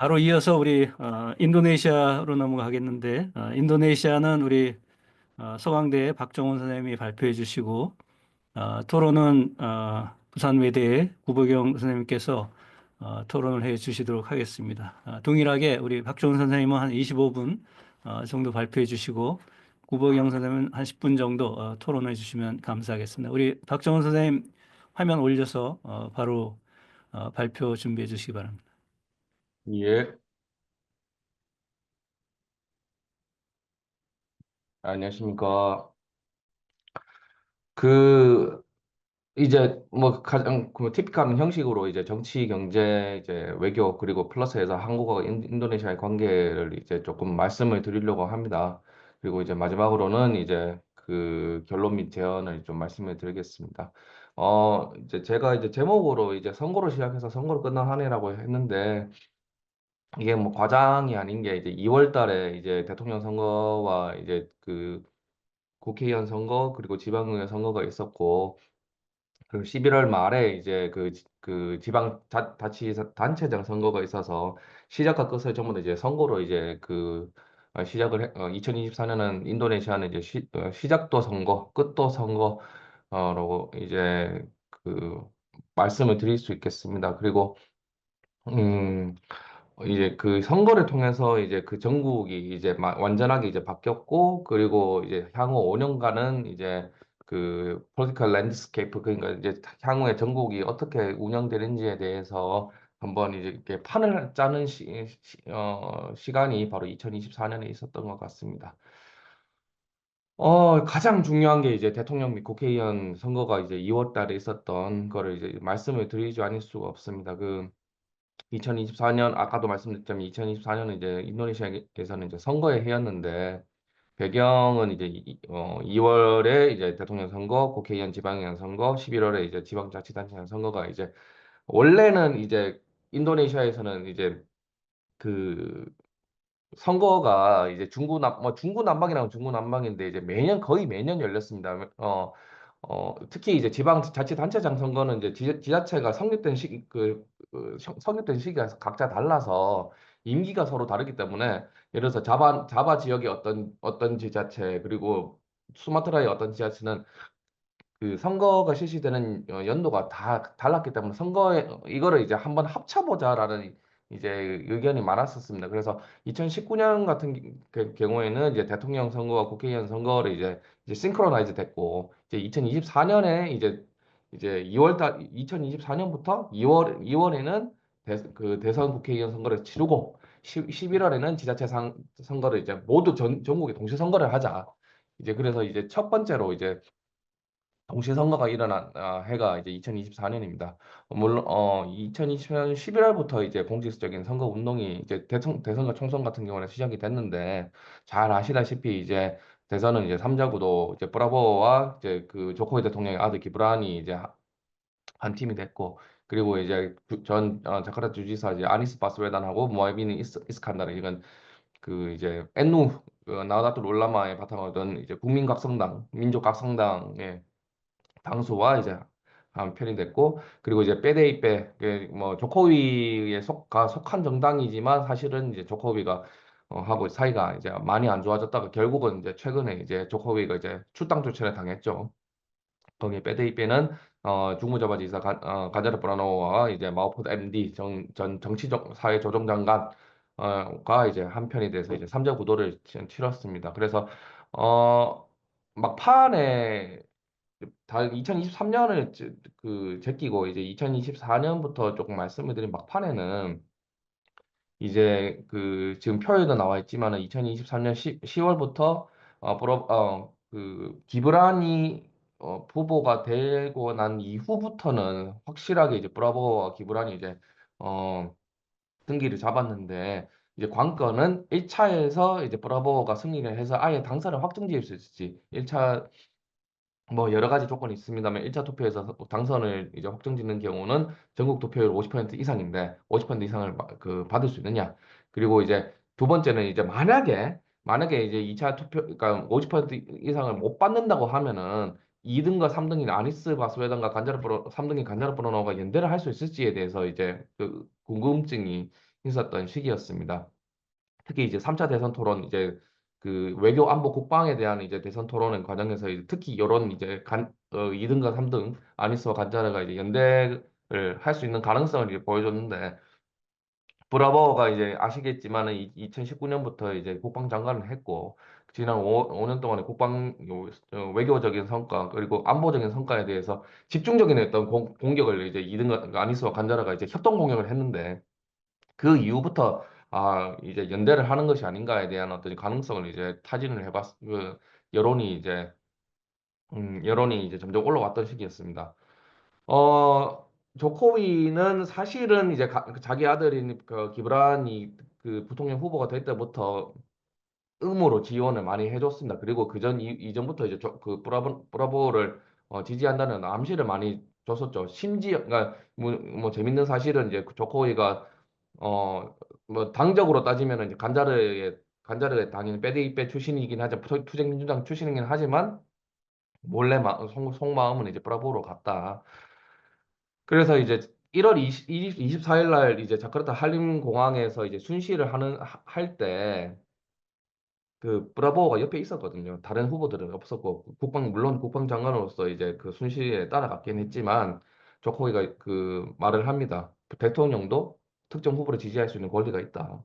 바로 이어서 우리 인도네시아로 넘어가겠는데 인도네시아는 우리 서강대 박정훈 선생님이 발표해 주시고 토론은 부산 외대의 구보경 선생님께서 토론을 해 주시도록 하겠습니다. 동일하게 우리 박정훈 선생님은 한 25분 정도 발표해 주시고 구보경 선생님은 한 10분 정도 토론해 주시면 감사하겠습니다. 우리 박정훈 선생님 화면 올려서 바로 발표 준비해 주시기 바랍니다. 예, 안녕하십니까. 그, 이제 뭐 가장 티피컬한 형식으로 이제 정치, 경제, 이제 외교, 그리고 플러스해서 한국과 인도네시아의 관계를 이제 조금 말씀을 드리려고 합니다. 그리고 이제 마지막으로는 이제 그 결론 및 제언을 좀 말씀을 드리겠습니다. 이제 제가 이제 제목으로 이제 선거로 시작해서 선거로 끝난 한 해라고 했는데, 이게 뭐 과장이 아닌 게 이제 2월 달에 이제 대통령 선거와 이제 그 국회의원 선거 그리고 지방의회 선거가 있었고 그 11월 말에 이제 그 지방 자치단체장 선거가 있어서 시작과 끝을 전부 다 이제 선거로 이제 시작을 2024년은 인도네시아는 이제 시작도 선거, 끝도 선거라고 이제 그 말씀을 드릴 수 있겠습니다. 그리고 음 이제 그 선거를 통해서 이제 그 전국이 이제 완전하게 이제 바뀌었고, 그리고 이제 향후 5년간은 이제 그 political landscape, 그러니까 이제 향후에 전국이 어떻게 운영되는지에 대해서 한번 이제 이렇게 판을 짜는 시간이 바로 2024년에 있었던 것 같습니다. 가장 중요한 게 이제 대통령 및 국회의원 선거가 이제 2월 달에 있었던 거를 이제 말씀을 드리지 않을 수가 없습니다. 2024년 아까도 말씀드렸지만 2024년은 이제 인도네시아에서는 이제 선거의 해였는데 배경은 이제 2월에 이제 대통령 선거, 국회의원 지방의원 선거, 11월에 이제 지방자치단체장 선거가 이제 원래는 이제 인도네시아에서는 이제 그 선거가 이제 중구난방이라면 중구난방인데 이제 매년 거의 매년 열렸습니다. 특히 이제 지방자치단체장 선거는 이제 지자체가 성립된 성립된 시기가 각자 달라서 임기가 서로 다르기 때문에 예를 들어서 자바 지역의 어떤 지자체 그리고 수마트라의 어떤 지자체는 그 선거가 실시되는 연도가 다 달랐기 때문에 선거에 이거를 이제 한번 합쳐보자라는 이제 의견이 많았었습니다. 그래서 2019년 같은 경우에는 이제 대통령 선거와 국회의원 선거를 이제 싱크로나이즈 됐고 이제 2024년에 이제 2월 달 2024년부터 2월에는 대선 국회의원 선거를 치르고 11월에는 선거를 이제 모두 전국에 동시 선거를 하자. 이제 그래서 이제 첫 번째로 이제 동시 선거가 일어난 해가 이제 2024년입니다. 물론 2024년 11월부터 이제 공식적인 선거 운동이 이제 대선과 총선 같은 경우는 시작이 됐는데 잘 아시다시피 이제 대선은 이제 삼자구도 이제 브라보와 이제 그 조코위 대통령의 아들 기브란이 이제 한 팀이 됐고 그리고 이제 자카르타 주지사 이제 아니스 바스웨단하고 모하이민 이스칸다르 이건 그 이제 엔누 나우다툴 울라마의 바탕을 둔 이제 국민각성당 민족각성당의 당수와 이제 한 편이 됐고 그리고 이제 빼데이빼 뭐 조코위에 속한 정당이지만 사실은 이제 조코위가 하고 사이가 이제 많이 안 좋아졌다가 결국은 이제 최근에 이제 조코위가 이제 출당 조치를 당했죠. 거기에 빼데이빼는 중무자바지사 가자르 브라노와 이제 마오포드 MD 전 정치적 사회 조정 장관 가 이제 한 편이 돼서 이제 삼자 구도를 치렀습니다. 그래서 막판에 2023년을 제끼고 이제 2024년부터 조금 말씀을 드린 막판에는 이제 지금 표에도 나와 있지만은 2023년 10월부터 기브라니 후보가 되고 난 이후부터는 확실하게 이제 브라보와 기브라니 이제 어 승기를 잡았는데 이제 관건은 1차에서 이제 브라보가 승리를 해서 아예 당선을 확정지을 수 있을지 1차 뭐 여러 가지 조건이 있습니다만 1차 투표에서 당선을 이제 확정짓는 경우는 전국 투표율 50% 이상인데 50% 이상을 받을 수 있느냐. 그리고 이제 두 번째는 이제 만약에 이제 2차 투표 그러니까 50% 이상을 못 받는다고 하면은 2등과 3등인 아니스 바스웨단과 3등인 간자르 브루노가 연대를 할 수 있을지에 대해서 이제 그 궁금증이 있었던 시기였습니다. 특히 이제 3차 대선 토론 이제 그 외교 안보 국방에 대한 이제 대선 토론 과정에서 이제 특히 이런 이제 2등과 3등 아니스와 간자르가 이제 연대를 할 수 있는 가능성을 이제 보여줬는데 브라보가 이제 아시겠지만은 2019년부터 이제 국방장관을 했고 지난 5년 동안의 외교적인 성과 그리고 안보적인 성과에 대해서 집중적인 어떤 공격을 이제 2등 아니스와 간자르가 이제 협동 공격을 했는데 그 이후부터 이제 연대를 하는 것이 아닌가에 대한 어떤 가능성을 이제 타진을 여론이 이제 여론이 이제 점점 올라왔던 시기였습니다. 조코위는 사실은 이제 자기 아들인 그 기브란이 그 부통령 후보가 될 때부터 음으로 지원을 많이 해줬습니다. 그리고 이전부터 이제 그 브라보를 지지한다는 암시를 많이 줬었죠. 심지어 그러니까 뭐 재밌는 사실은 이제 조코위가 뭐 당적으로 따지면은 이제 간자르의 당인 빼데이빼 출신이긴 하지만 투쟁민주당 출신이긴 하지만 몰래 속마음은 이제 브라보로 갔다. 그래서 이제 1월 24일 날 이제 자카르타 한림 공항에서 이제 순시를 할 때 그 브라보가 옆에 있었거든요. 다른 후보들은 없었고 물론 국방장관으로서 이제 그 순시에 따라갔긴 했지만 조코이가 그 말을 합니다. 대통령도 특정 후보를 지지할 수 있는 권리가 있다.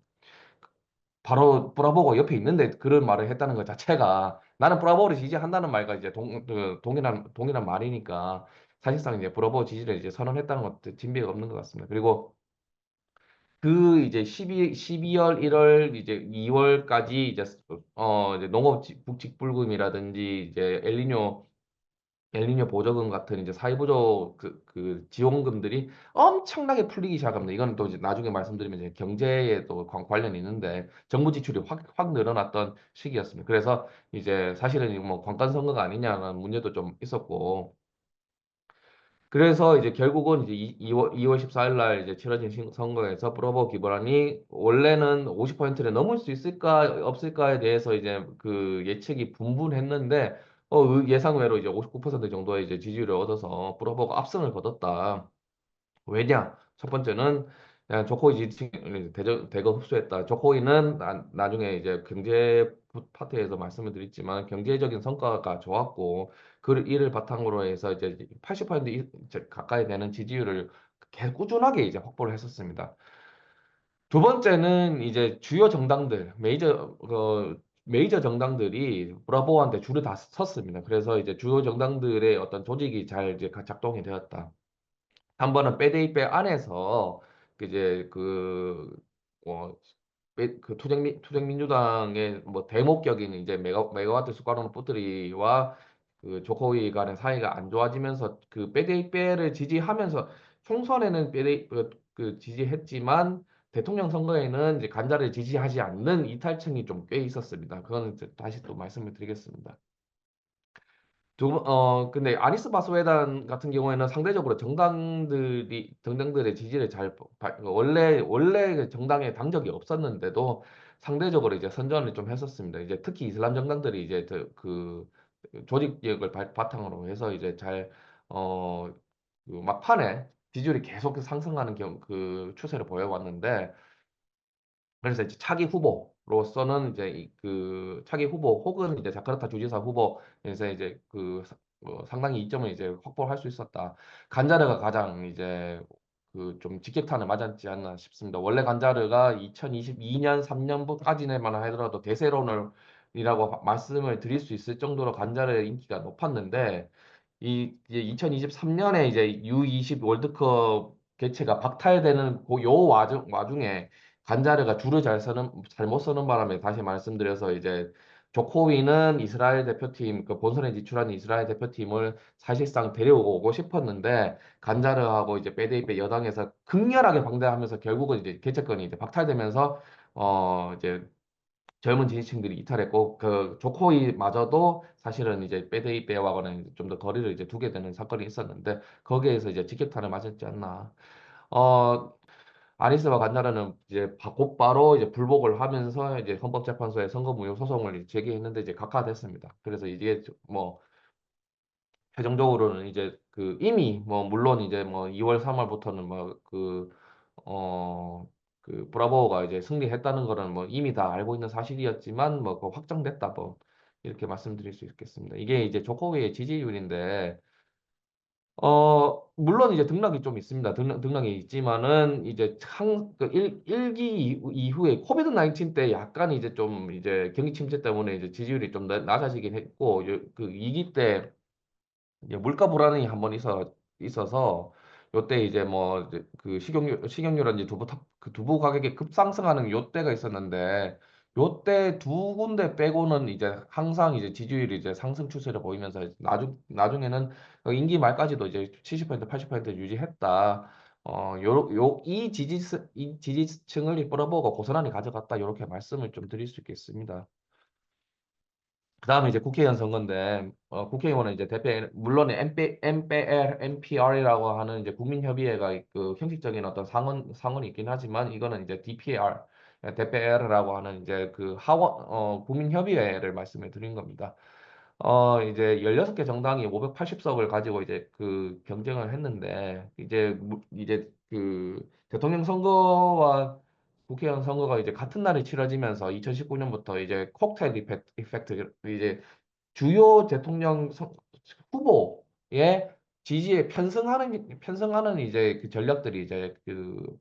바로 브라보가 옆에 있는데 그런 말을 했다는 것 자체가 나는 브라보를 지지한다는 말과 이제 동일한 말이니까 사실상 이제 브라보 지지를 이제 선언했다는 것도 진비가 없는 것 같습니다. 그리고 그 이제 12월, 1월, 이제 2월까지 이제 농업 북직불금이라든지 이제 엘니뇨 보조금 같은 이제 사회보조 그 지원금들이 엄청나게 풀리기 시작합니다. 이건 또 이제 나중에 말씀드리면 이제 경제에 또 관련이 있는데 정부 지출이 확 늘어났던 시기였습니다. 그래서 이제 사실은 뭐 관건 선거가 아니냐는 문제도 좀 있었고 그래서 이제 결국은 이제 2월 14일 날 이제 치러진 선거에서 브라보 기브란이 원래는 50%를 넘을 수 있을까 없을까에 대해서 이제 그 예측이 분분했는데 예상외로 이제 59% 정도의 이제 지지율을 얻어서 브라보가 압승을 거뒀다. 왜냐? 첫 번째는 그냥 조코이 지층을 대거 흡수했다. 조코이는 나중에 이제 경제 파트에서 말씀을 드렸지만 경제적인 성과가 좋았고 그 이를 바탕으로 해서 이제 80% 가까이 되는 지지율을 계속 꾸준하게 이제 확보를 했었습니다. 두 번째는 이제 주요 정당들, 메이저 정당들이 브라보한테 줄을 다 섰습니다. 그래서 이제 주요 정당들의 어떤 조직이 잘 이제 작동이 되었다. 한 번은 빼데이빼 안에서 그 이제 어, 그 투쟁민주당의 뭐 대목격인 이제 메가와트 수가론 뿌트리와 그 조코위 간의 사이가 안 좋아지면서 그 빼데이빼를 지지하면서 총선에는 그 지지했지만 대통령 선거에는 이제 간자를 지지하지 않는 이탈층이 좀 꽤 있었습니다. 그거는 이제 다시 또 말씀을 드리겠습니다. 근데 아니스 바스웨단 같은 경우에는 상대적으로 정당들의 지지를 원래 그 정당에 당적이 없었는데도 상대적으로 이제 선전을 좀 했었습니다. 이제 특히 이슬람 정당들이 이제 조직력을 바탕으로 해서 이제 어, 그 막판에 지지율이 계속 상승하는 그 추세를 보여왔는데, 그래서 이제 차기 후보로서는 이제 그 차기 후보 혹은 이제 자카르타 주지사 후보에서 이제 상당히 이점을 이제 확보할 수 있었다. 간자르가 가장 이제 그 좀 직격탄을 맞았지 않나 싶습니다. 원래 간자르가 2022년 3년까지만 하더라도 대세론이라고 말씀을 드릴 수 있을 정도로 간자르의 인기가 높았는데 이제 2023년에 이제 U20 월드컵 개최가 박탈되는 요 와중에 간자르가 줄을 잘못 서는 바람에 다시 말씀드려서 이제 조코위는 이스라엘 대표팀, 그 본선에 진출한 이스라엘 대표팀을 사실상 데려오고 싶었는데 간자르하고 이제 빼데이빼 여당에서 극렬하게 반대하면서 결국은 이제 개최권이 이제 박탈되면서 이제 젊은 지지층들이 이탈했고 그 조코이마저도 사실은 이제 빼데이빼와는 좀 더 거리를 이제 두게 되는 사건이 있었는데 거기에서 이제 직격탄을 맞았지 않나. 어 아니스와 간다라는 이제 곧바로 이제 불복을 하면서 이제 헌법재판소에 선거무효 소송을 제기했는데 이제 각하됐습니다. 그래서 이게 뭐 최종적으로는 이제 이미 뭐 물론 이제 뭐 2월 3월부터는 뭐어 그 브라보가 이제 승리했다는 거는 뭐 이미 다 알고 있는 사실이었지만 뭐 그 확정됐다 뭐 이렇게 말씀드릴 수 있겠습니다. 이게 이제 조코비의 지지율인데 물론 이제 등락이 좀 있습니다. 등락이 있지만은 이제 그 1기 이후에 코비드 19 때 약간 이제 좀 이제 경기 침체 때문에 이제 지지율이 좀 낮아지긴 했고 그 2기 때 이제 물가 불안이 한번 있어서 요때 이제 뭐 이제 그 식용유라든지 그 두부 가격이 급상승하는 요때가 있었는데 요때 두 군데 빼고는 이제 항상 이제 지지율이 이제 상승 추세를 보이면서 나중에는 그 임기 말까지도 이제 70% 80% 유지했다. 이 지지층을 끌어보고 고스란히 가져갔다. 이렇게 말씀을 좀 드릴 수 있겠습니다. 그다음에 이제 국회의원 선거인데 국회의원은 이제 물론 MPR이라고 하는 이제 국민협의회가 그 형식적인 어떤 상원이 있긴 하지만 이거는 이제 DPR 대표라고 하는 이제 그 국민협의회를 말씀을 드린 겁니다. 이제 16개 정당이 580석을 가지고 이제 그 경쟁을 했는데 이제 그 대통령 선거와 국회의원 선거가 이제 같은 날에 치러지면서 2019년부터 이제 콕테일 이펙트 이제 주요 후보의 지지에 편승하는 이제 그 전략들이 이제 그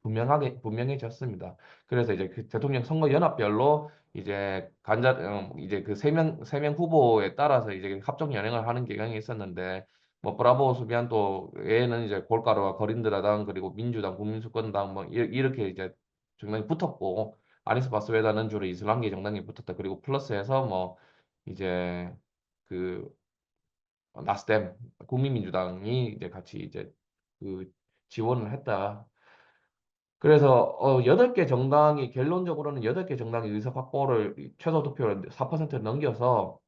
분명해졌습니다. 그래서 이제 그 대통령 선거 연합별로 이제 이제 그 세 명 후보에 따라서 이제 합종 연행을 하는 경향이 있었는데 뭐 브라보 수비안토 외에는 이제 골가루와 거린드라당 그리고 민주당 국민수권당 뭐 이렇게 이제 정당이 붙었고 아니스 바스웨다는 주로 이슬람계 정당이 붙었다. 그리고 플러스해서 뭐 이제 그 나스뎀 국민민주당이 이제 같이 이제 그 지원을 했다. 그래서 8개 정당이 결론적으로는 8개 정당이 의석 확보를 최소 득표를 4%를 넘겨서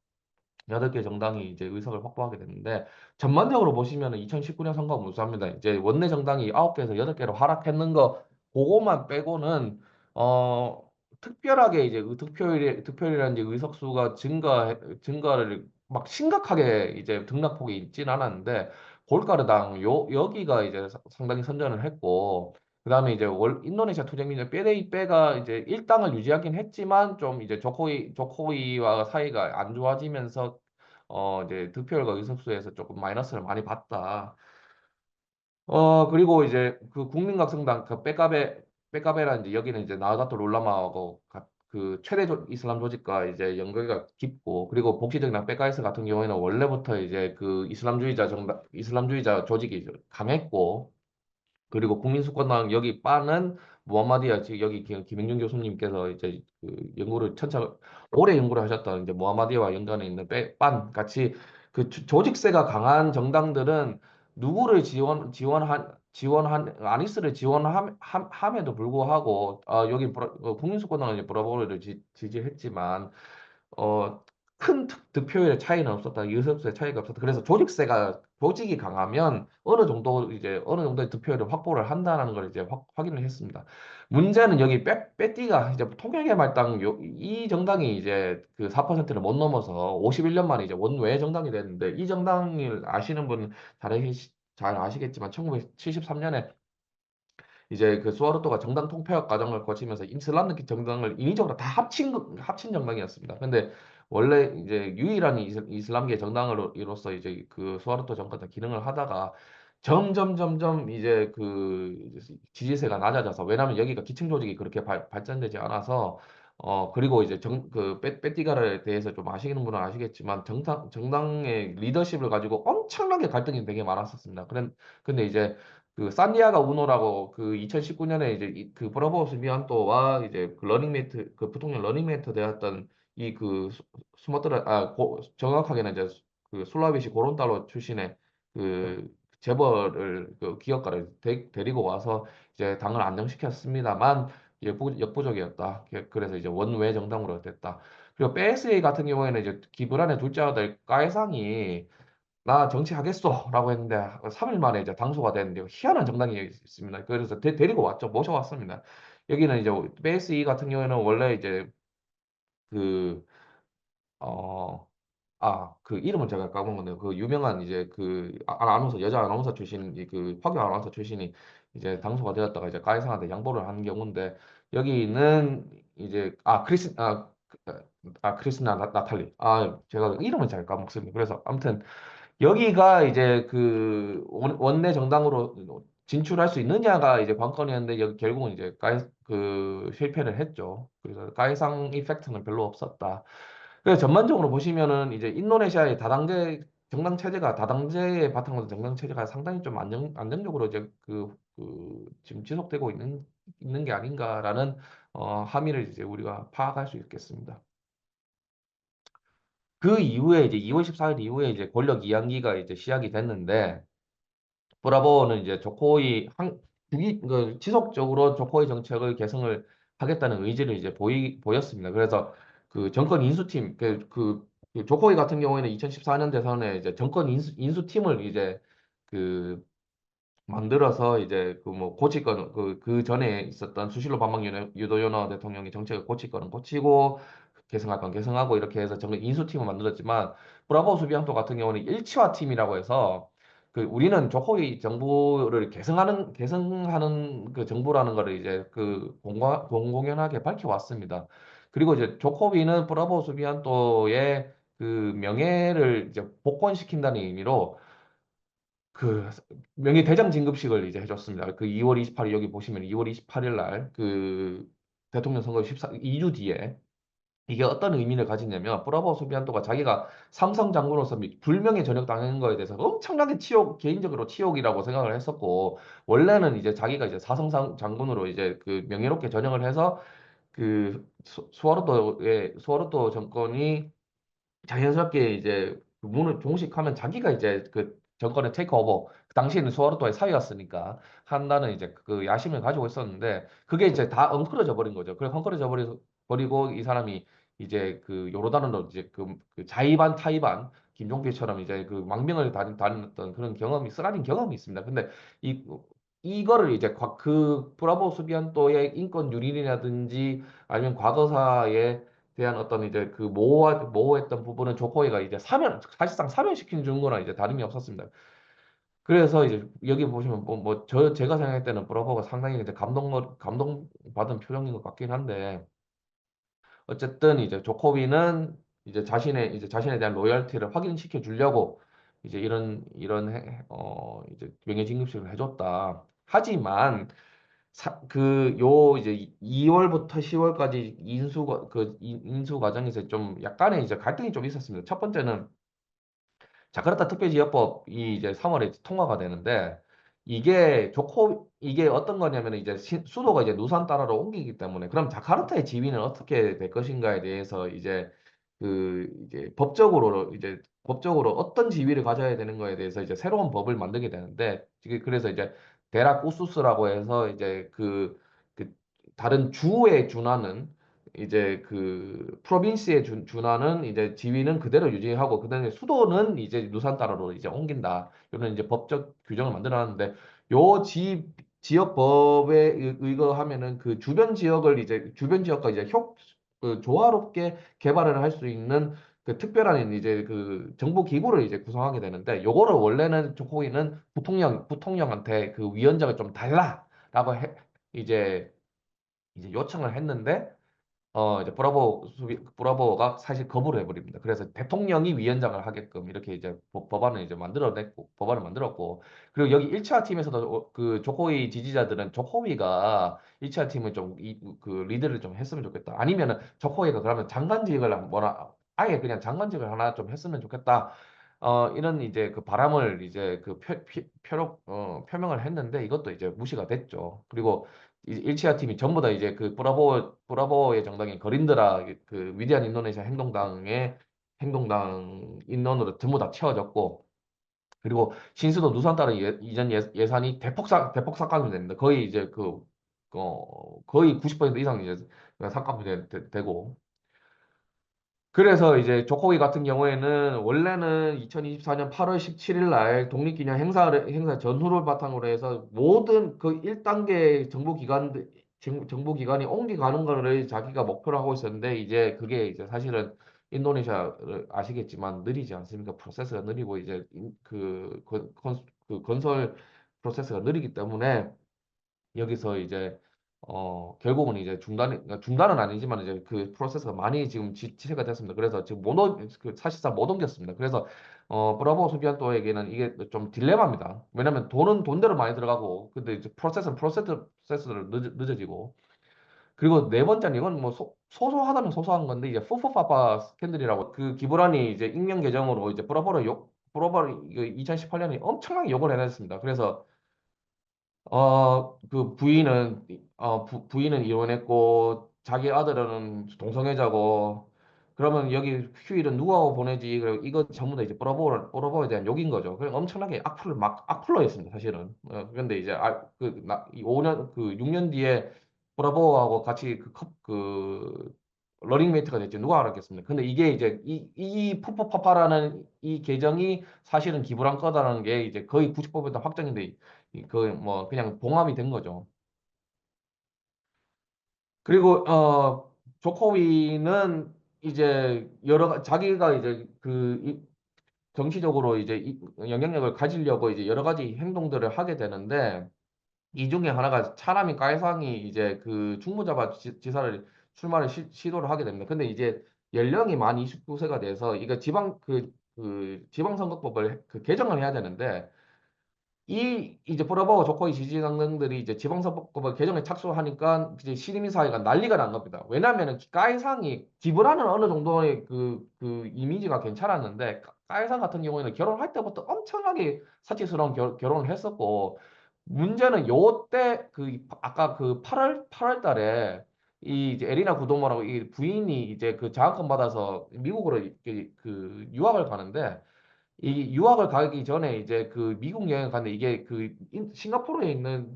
8개 정당이 이제 의석을 확보하게 됐는데 전반적으로 보시면은 2019년 선거가 무수합니다. 이제 원내 정당이 9개에서 8개로 하락했는 거 그거만 빼고는 어 특별하게 이제 득표율이라든지 의석수가 증가를 막 심각하게 이제 등락폭이 있진 않았는데 골가르당 여기가 이제 상당히 선전을 했고 그다음에 이제 인도네시아 투쟁민주 빼가 이제 일당을 유지하긴 했지만 좀 이제 조코이와 사이가 안 좋아지면서 이제 득표율과 의석수에서 조금 마이너스를 많이 봤다. 그리고 이제 그 국민각성당 그 빼까베라는 이제 여기는 이제 나우다토 롤라마하고 그 최대 이슬람 조직과 이제 연계가 깊고 그리고 복지정당 빼까이스 같은 경우에는 원래부터 이제 그 이슬람주의자 조직이 강했고 그리고 국민수권당 여기 바는 무함마디아 지금 여기 김영준 교수님께서 이제 그 연구를 오래 연구를 하셨던 이제 무함마디아와 연관에 있는 빤 같이 그 조직세가 강한 정당들은 누구를 지원한 아니스를 지원함에도 불구하고 여기 국민수권당은 이제 브라보를 지지했지만 어, 큰 득표율의 차이는 없었다. 의석수의 차이가 없었다. 그래서 조직이 강하면 어느 정도의 득표율을 확보를 한다는 걸 이제 확인을 했습니다. 문제는 여기 빼띠가 이제 통일개발당 이 정당이 이제 그 4%를 못 넘어서 51년 만에 이제 원외 정당이 됐는데 이 정당을 아시는 분은 잘 아시겠지만 1973년에 이제 그 수아르토가 정당 통폐합 과정을 거치면서 이슬람교 정당을 인위적으로 다 합친 정당이었습니다. 근데 원래 이제 유일한 이슬람계 정당으로서 이제 그 수아르토 정권의 기능을 하다가 점점 이제 그 지지세가 낮아져서 왜냐하면 여기가 기층 조직이 그렇게 발전되지 않아서 그리고 이제 그 빼띠가를 대해서 좀 아시는 분은 아시겠지만 정당의 리더십을 가지고 엄청나게 갈등이 되게 많았었습니다. 근데 이제 그 산디아가 우노라고 그 2019년에 이제 그 브라보 스비안토와 이제 그 러닝메이트 그 부통령 러닝메이트 되었던 이 그 수마트라 정확하게는 이제 그 술라베시 고론탈로 출신의 그 재벌을 그 기업가를 데리고 와서 이제 당을 안정시켰습니다만 역부족이었다. 그래서 이제 원외 정당으로 됐다. 그리고 PSA 같은 경우에는 이제 기브란의 둘째 아들 까이상이 나 정치하겠소라고 했는데 3일 만에 이제 당소가 됐는데 희한한 정당이 있습니다. 그래서 데리고 왔죠. 모셔왔습니다. 여기는 이제 PSE 같은 경우에는 원래 이제 그 어, 그 이름을 제가 까먹었네요. 그 유명한 이제 그 아나운서, 여자 아나운서 출신, 그 화교 아나운서 출신이 이제 당소가 되었다가 이제 가해상한테 양보를 하는 경우인데, 여기는 이제 크리스나 나탈리, 제가 이름을 잘 까먹습니다. 그래서 아무튼 여기가 이제 그 원내 정당으로 진출할 수 있느냐가 이제 관건이었는데, 여기 결국은 이제 실패를 했죠. 그래서 가해상 이펙트는 별로 없었다. 그래서 전반적으로 보시면은 이제 인도네시아의 다당제 정당 체제가, 다당제의 바탕으로 정당 체제가 상당히 좀 안정적으로 이제 지금 지속되고 있는 게 아닌가라는 함의를 이제 우리가 파악할 수 있겠습니다. 그 이후에 이제 2월 14일 이후에 이제 권력 이양기가 이제 시작이 됐는데, 브라보는 이제 지속적으로 조코이 정책을 개선을 하겠다는 의지를 이제 보였습니다. 그래서 그 정권 인수팀, 그 조코이 같은 경우에는 2014년 대선에 이제 정권 인수팀을 이제 그 만들어서 이제 그 뭐 고칠 거는 그 전에 있었던 수실로 반박 유도연호 대통령이 정책을 고칠 거는 고치고 개성할 건 개성하고, 이렇게 해서 정말 인수팀을 만들었지만, 브라보 수비앙토 같은 경우는 일치화 팀이라고 해서 그 우리는 조코이 정부를 개성하는 그 정부라는 거를 이제 공공연하게 밝혀왔습니다. 그리고 이제 조코비는 브라보 수비안토의 그 명예를 이제 복권시킨다는 의미로 그 명예 대장 진급식을 이제 해줬습니다. 그 2월 28일, 여기 보시면 2월 28일 날 그 대통령 선거 2주 뒤에, 이게 어떤 의미를 가지냐면, 브라보 수비안토가 자기가 삼성 장군으로서 불명예 전역당한 거에 대해서 엄청나게 개인적으로 치욕이라고 생각을 했었고, 원래는 이제 자기가 이제 사성 장군으로 이제 그 명예롭게 전역을 해서 그 수와르토 정권이 자연스럽게 이제 그 문을 종식하면 자기가 이제 그 정권의 테이크오버, 그 당시에는 수하루토의 사위였으니까 한다는 이제 그 야심을 가지고 있었는데, 그게 이제 다 엉클어져 버린 거죠. 그래 버리고 이 사람이 이제 그 요르단으로 이제 그 자의반 타의반 김종필처럼 이제 그 망명을 다녔던 그런 쓰라린 경험이 있습니다. 근데 이 이거를 이제 그 브라보 수비안토의 인권 유린이라든지 아니면 과거사에 대한 어떤 이제 그 모호했던 부분은 조코이가 이제 사실상 사면시킨 정도나 이제 다름이 없었습니다. 그래서 이제 여기 보시면 제가 생각할 때는 브라보가 상당히 이제 감동받은 표정인 것 같긴 한데, 어쨌든 이제 조코비는 이제 자신에 대한 로열티를 확인시켜 주려고 이제 이제 명예 진급식을 해줬다. 하지만 이제 2월부터 10월까지 인수 과정에서 좀 약간의 이제 갈등이 좀 있었습니다. 첫 번째는 자카르타 특별지역법이 이제 3월에 통과가 되는데, 이게 어떤 거냐면, 이제 수도가 이제 누산따라로 옮기기 때문에, 그럼 자카르타의 지위는 어떻게 될 것인가에 대해서 이제 법적으로 어떤 지위를 가져야 되는 거에 대해서 이제 새로운 법을 만들게 되는데, 그래서 이제 데라 우수스라고 해서 이제 그 다른 주에 준하는 이제 그 프로빈스에 준하는 이제 지위는 그대로 유지하고, 그다음에 수도는 이제 누산따라로 이제 옮긴다. 이런 이제 법적 규정을 만들어놨는데, 요 지역법에 의거하면은 그 주변 지역과 이제 조화롭게 개발을 할 수 있는 그 특별한 이제 그 정부 기구를 이제 구성하게 되는데, 요거를 원래는 조코이는 부통령한테 그 위원장을 좀 달라라고 이제 요청을 했는데, 이제 브라보가 사실 거부를 해버립니다. 그래서 대통령이 위원장을 하게끔 이렇게 이제 법안을 만들었고, 그리고 여기 1차 팀에서도 그 조코이 지지자들은 조코이가 1차 팀을 그 리드를 좀 했으면 좋겠다. 아니면은 조코이가 그러면 아예 그냥 장관직을 하나 좀 했으면 좋겠다. 이런 이제 그 바람을 이제 표명을 했는데, 이것도 이제 무시가 됐죠. 그리고 일치아 팀이 전부 다 이제 그 브라보의 정당인 거린드라, 그 위대한 인도네시아 행동당 인원으로 전부 다 채워졌고, 그리고 신수도 누산따라 이전 예산이 대폭 삭감이 됩니다. 거의 이제 거의 90% 이상 이제 삭감이 되고, 그래서 이제 조코기 같은 경우에는 원래는 2024년 8월 17일 날 독립기념 행사 전후를 바탕으로 해서 모든 그 1단계 정부 기관이 옮겨가는 거를 자기가 목표로 하고 있었는데, 이제 그게 이제 사실은 인도네시아를 아시겠지만 느리지 않습니까? 프로세스가 느리고 이제 그 건설 프로세스가 느리기 때문에 여기서 이제 결국은 이제 그러니까 중단은 아니지만 이제 그 프로세스가 많이 지금 지체가 됐습니다. 그래서 지금 사실상 못 옮겼습니다. 그래서 브라보 수비안토에게는 이게 좀 딜레마입니다. 왜냐면 돈은 돈대로 많이 들어가고 근데 이제 프로세스를 늦어지고 그리고 네 번째는 이건 뭐 소소하다면 소소한 건데 이제 푸푸파파 스캔들이라고 그 기브란이 이제 익명 계정으로 이제 브라보를 2018년에 엄청나게 욕을 해냈습니다. 그래서 그 부인은 이혼했고, 자기 아들은 동성애자고, 그러면 여기 휴일은 누구하고 보내지? 그리고 이거 전부 다 이제 브라보에 대한 욕인 거죠. 그냥 엄청나게 악플로 했습니다, 사실은. 근데 이제, 이 5년, 그 6년 뒤에 브라보하고 같이 러닝메이트가 됐지. 누가 알았겠습니까? 근데 이게 이제, 이 푸푸파파라는 이 계정이 사실은 기브란 거다라는 게 이제 거의 90% 확정인데, 뭐 그냥 봉합이 된 거죠. 그리고 조코위는 이제 자기가 이제 정치적으로 이제 영향력을 가지려고 이제 여러 가지 행동들을 하게 되는데 이 중에 하나가 차라미 까이상이 이제 그 중부자파 지사를 출마를 시도를 하게 됩니다. 근데 이제 연령이 만 29세가 돼서 이거 지방선거법을 개정을 해야 되는데 이제 보라보와 조코이 지지당들이 이제 지방선거법 개정에 착수하니까 이제 시민사회가 난리가 난 겁니다. 왜냐하면은 까이상이 기브라는 어느 정도의 그 이미지가 괜찮았는데 까이상 같은 경우에는 결혼할 때부터 엄청나게 사치스러운 결혼을 했었고 문제는 요때 아까 그 8월 달에 이 이제 에리나 구도모라고 이 부인이 이제 그 장학금 받아서 미국으로 그 유학을 가는데 이 유학을 가기 전에 이제 그 미국 여행을 갔는데 이게 싱가포르에 있는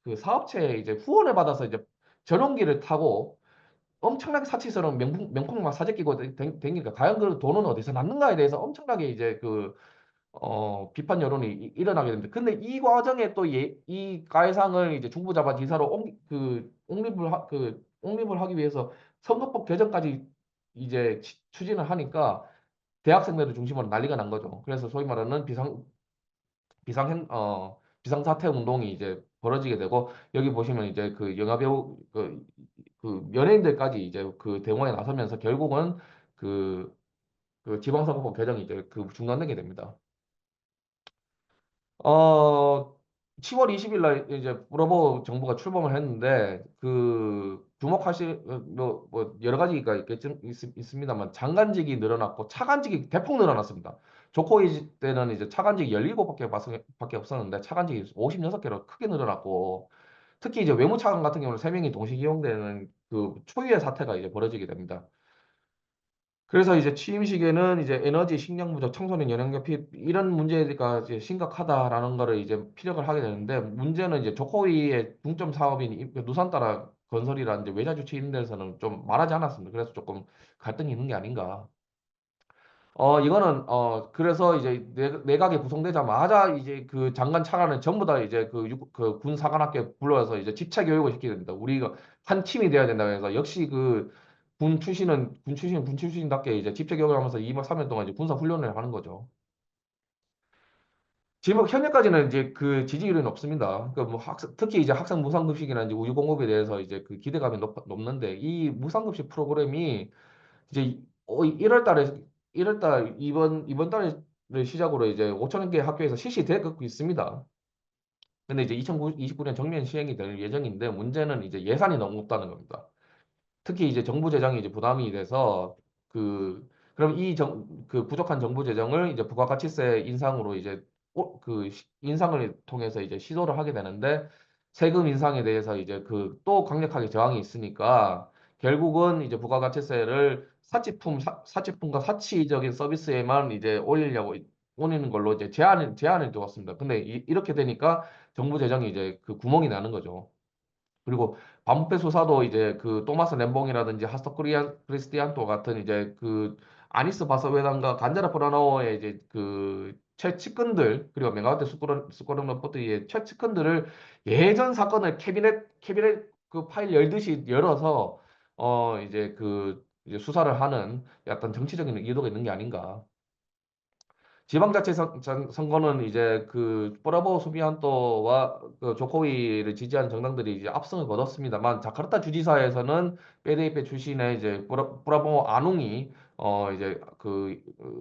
그 사업체에 이제 후원을 받아서 이제 전용기를 타고 엄청나게 사치스러운 명품 막 사재 끼고 댕기니까 과연 그 돈은 어디서 났는가에 대해서 엄청나게 이제 비판 여론이 일어나게 됩니다. 근데 이 과정에 또 이 가해상을 이제 중부자파 지사로 옹립을 하기 위해서 선거법 개정까지 이제 추진을 하니까 대학생들을 중심으로 난리가 난 거죠. 그래서 소위 말하는 비상사태 운동이 이제 벌어지게 되고 여기 보시면 이제 그 영화배우 그 연예인들까지 이제 그 대응에 나서면서 결국은 그, 그 지방선거법 개정이 이제 중단되게 됩니다. 어, 10월 20일 날 이제 브라보 정부가 출범을 했는데 주목하실 뭐 여러 가지가 있습니다만 장관직이 늘어났고 차관직이 대폭 늘어났습니다. 조코이 때는 이제 차관직이 17밖에 없었는데 차관직이 56개로 크게 늘어났고 특히 이제 외무차관 같은 경우는 3명이 동시 기용되는 그 초유의 사태가 이제 벌어지게 됩니다. 그래서 이제 취임식에는 이제 에너지, 식량 부족, 청소년 연령별 피해 이런 문제가 이제 심각하다라는 거를 이제 피력을 하게 되는데 문제는 이제 조코위의 중점 사업인 누산 따라 건설이라는 이제 외자 주체 있는 데서는 좀 말하지 않았습니다. 그래서 조금 갈등이 있는 게 아닌가. 이거는 그래서 이제 내각이 구성되자마자 이제 그 장관 차관을 전부 다 이제 그 군 사관학교에 불러서 이게 집체 교육을 시켜야 된다. 우리가 한 팀이 돼야 된다. 그래서 역시 군 출신답게 이제 집체 교육을 하면서 2박 3일 동안 이제 군사 훈련을 하는 거죠. 지금 현재까지는 이제 그 지지율이 높습니다. 그러니까 뭐 특히 이제 학생 무상급식이나 이제 우유공급에 대해서 이제 그 기대감이 높는데 이 무상급식 프로그램이 이제 1월 달에 1월 달 이번 달을 시작으로 이제 5천 개 학교에서 실시되고 있습니다. 근데 이제 2029년 정면 시행이 될 예정인데 문제는 이제 예산이 너무 없다는 겁니다. 특히 이제 정부 재정이 이제 부담이 돼서 그럼 그 부족한 정부 재정을 이제 부가가치세 인상으로 이제 인상을 통해서 이제 시도를 하게 되는데 세금 인상에 대해서 이제 또 강력하게 저항이 있으니까 결국은 이제 부가가치세를 사치품과 사치적인 서비스에만 이제 올리는 걸로 이제 제한을 두었습니다. 근데 이렇게 되니까 정부 재정이 이제 그 구멍이 나는 거죠. 그리고 반부패 수사도 이제 그 토마스 램봉이라든지 하스토 크리스티안토 같은 이제 아니스 바서웨단과 간자라 포라노의 이제 최측근들 그리고 맹가우테 스코름 러포트의 최측근들을 예전 사건을 캐비넷 그 파일 열듯이 열어서 이제 이제 수사를 하는 어떤 정치적인 의도가 있는 게 아닌가. 지방자치 선거는 이제 그 브라보 수비안토와 그 조코위를 지지한 정당들이 이제 압승을 거뒀습니다만 자카르타 주지사에서는 PDP 출신의 이제 브라보 아농이 이제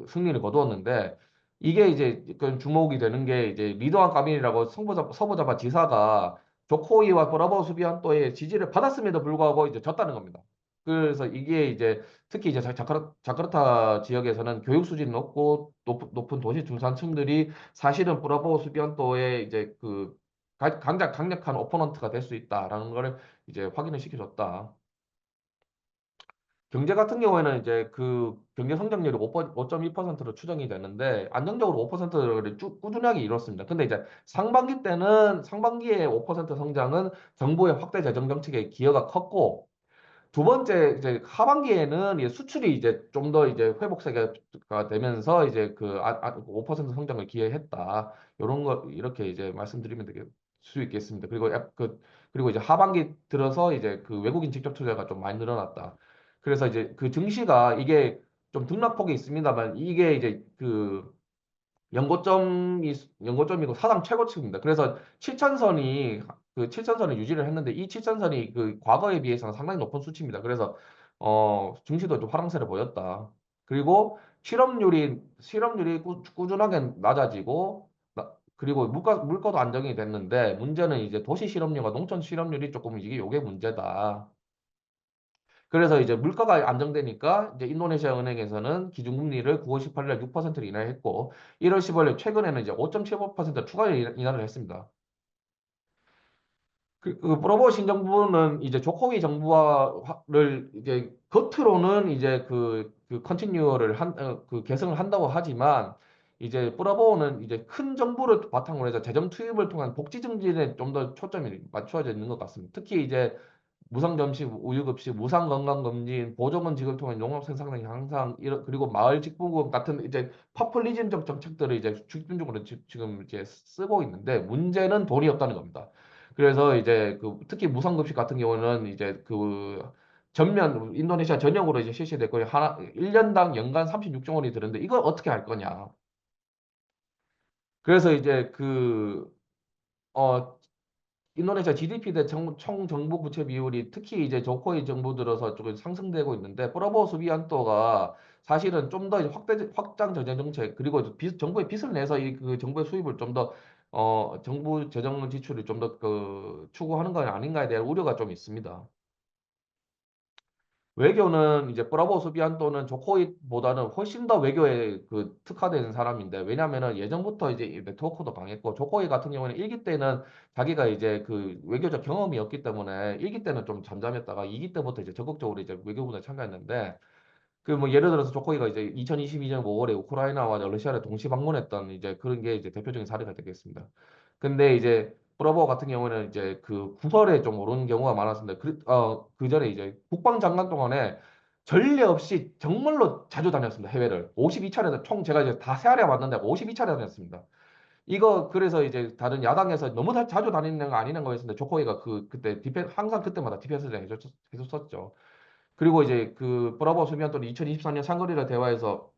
승리를 거두었는데 이게 이제 그 주목이 되는 게 이제 리도안 까빈이라고 서부자바 지사가 조코위와 브라보 수비안토의 지지를 받았음에도 불구하고 이제 졌다는 겁니다. 그래서 이게 이제 특히 이제 자카르타 지역에서는 교육 수준이 높고 높은 도시 중산층들이 사실은 브라보 수비안토의 이제 강력한 오포넌트가 될 수 있다라는 거를 이제 확인을 시켜줬다. 경제 같은 경우에는 이제 그 경제 성장률이 5.2%로 추정이 되는데 안정적으로 5%를 꾸준하게 이뤘습니다. 근데 이제 상반기에 5% 성장은 정부의 확대 재정 정책에 기여가 컸고 두 번째 이제 하반기에는 이제 수출이 이제 좀 더 이제 회복세가 되면서 이제 5% 성장을 기회했다. 이런 거 이렇게 이제 말씀드리면 되게 수 있겠습니다. 그리고 이제 하반기 들어서 이제 그 외국인 직접 투자가 좀 많이 늘어났다. 그래서 이제 그 증시가 이게 좀 등락폭이 있습니다만 이게 이제 연고점이고 사상 최고치입니다. 그래서 7천선을 유지를 했는데 이 7천선이 그 과거에 비해서는 상당히 높은 수치입니다. 그래서 증시도 좀 화랑세를 보였다. 그리고 실업률이 꾸준하게 낮아지고 그리고 물가도 안정이 됐는데 문제는 이제 도시 실업률과 농촌 실업률이 조금 이게 요게 문제다. 그래서 이제 물가가 안정되니까 이제 인도네시아 은행에서는 기준금리를 9월 18일 6%를 인하했고 1월 15일 최근에는 이제 5.75% 추가 인하를 했습니다. 그 프로보 신정부는 이제 조코위 정부와를 이제 겉으로는 이제 그 개성을 한다고 하지만 이제 프로보는 이제 큰 정부를 바탕으로 해서 재정 투입을 통한 복지 증진에 좀 더 초점이 맞춰져 있는 것 같습니다. 특히 이제 무상점심, 우유급식, 무상건강검진, 보조금직을 통한 농업생산성 향상, 그리고 마을직부금 같은 이제 파퓰리즘적 정책들을 이제 집중적으로 지금 이제 쓰고 있는데 문제는 돈이 없다는 겁니다. 그래서 이제 특히 무상급식 같은 경우는 이제 인도네시아 전역으로 이제 실시됐고 1년당 연간 36조 원이 드는데 이걸 어떻게 할 거냐. 그래서 이제 어, 인도네시아 GDP 대 총 정부 부채 비율이 특히 이제 조코이 정부 들어서 조금 상승되고 있는데 프라보 수비안토가 사실은 좀 더 확장 재정 정책 그리고 정부의 빚을 내서 그 정부의 수입을 좀 더 정부 재정 지출을 좀 더 추구하는 건 아닌가에 대한 우려가 좀 있습니다. 외교는 이제 브라보 수비안토는 조코이보다는 훨씬 더 외교에 특화된 사람인데 왜냐면은 예전부터 이제 이 네트워크도 강했고 조코이 같은 경우는 1기 때는 자기가 이제 그 외교적 경험이 없기 때문에 1기 때는 좀 잠잠했다가 2기 때부터 이제 적극적으로 이제 외교부에 참가했는데 그 뭐 예를 들어서 조코이가 이제 2022년 5월에 우크라이나와 러시아를 동시 방문했던 이제 그런 게 이제 대표적인 사례가 되겠습니다. 근데 이제 브라보 같은 경우는 이제 그 구설에 좀 오른 경우가 많았습니다. 그 전에 이제 국방장관 동안에 전례 없이 정말로 자주 다녔습니다. 해외를 52차례 총 제가 이제 다 세알에 봤는데 52차례 다녔습니다. 이거 그래서 이제 다른 야당에서 너무 자주 다니는 거 아니는 거였는데 조코이가 그때 항상 그때마다 디펜스를 해줬었죠. 그리고 이제 그 브라보 수비안토는 2024년 샹그리라 대화에서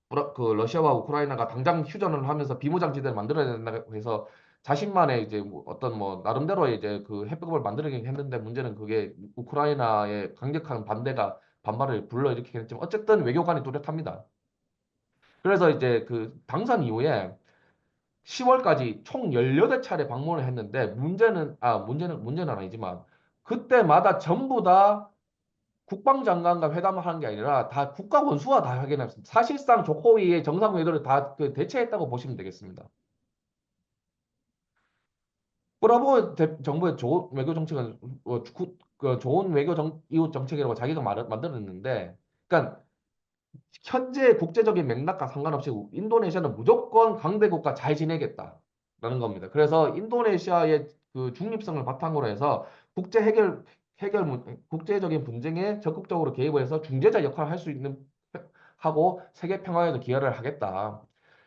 러시아와 우크라이나가 당장 휴전을 하면서 비무장지대를 만들어야 된다고 해서 자신만의 이제 뭐 어떤 뭐 나름대로의 이제 그 해법을 만들긴 했는데 문제는 그게 우크라이나의 강력한 반발을 불러일으키긴 했지만 어쨌든 외교관이 뚜렷합니다. 그래서 이제 그 당선 이후에 10월까지 총 18차례 방문을 했는데 문제는 아니지만 그때마다 전부 다 국방장관과 회담을 하는 게 아니라 다 국가 원수와 다 확인했습니다. 사실상 조코위의 정상 외교를 다 대체했다고 보시면 되겠습니다. 정부의 좋은 외교 정책은 좋은 이웃 정책이라고 자기가 만들었는데, 그러니까 현재 국제적인 맥락과 상관없이 인도네시아는 무조건 강대국과 잘 지내겠다라는 겁니다. 그래서 인도네시아의 그 중립성을 바탕으로 해서 국제적인 분쟁에 적극적으로 개입을 해서 중재자 역할을 할 수 있는 하고 세계 평화에도 기여를 하겠다.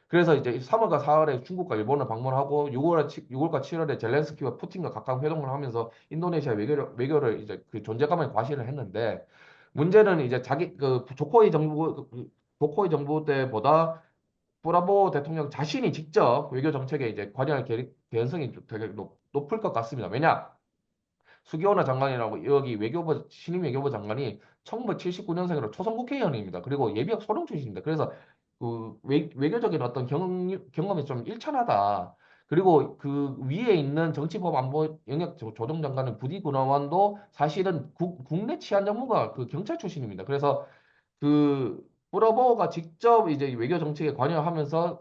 그래서 이제 3월과 4월에 중국과 일본을 방문하고 6월과 7월에 젤렌스키와 푸틴과 각각 회동을 하면서 인도네시아 외교를 이제 그 존재감을 과시를 했는데 문제는 이제 조코이 조코이 정부 때보다 브라보 대통령 자신이 직접 외교 정책에 이제 관여할 개연성이 좀 되게 높을 것 같습니다. 왜냐? 수기호나 장관이라고 여기 신임 외교부 장관이 1979년생으로 초선 국회의원입니다. 그리고 예비역 소령 출신입니다. 그래서 그 외교적인 어떤 경험이 좀 일천하다. 그리고 그 위에 있는 정치법 안보 영역 조정장관은 부디 군의원도 사실은 국내 치안 전문가 그 경찰 출신입니다. 그래서 그 브라보가 직접 이제 외교 정책에 관여하면서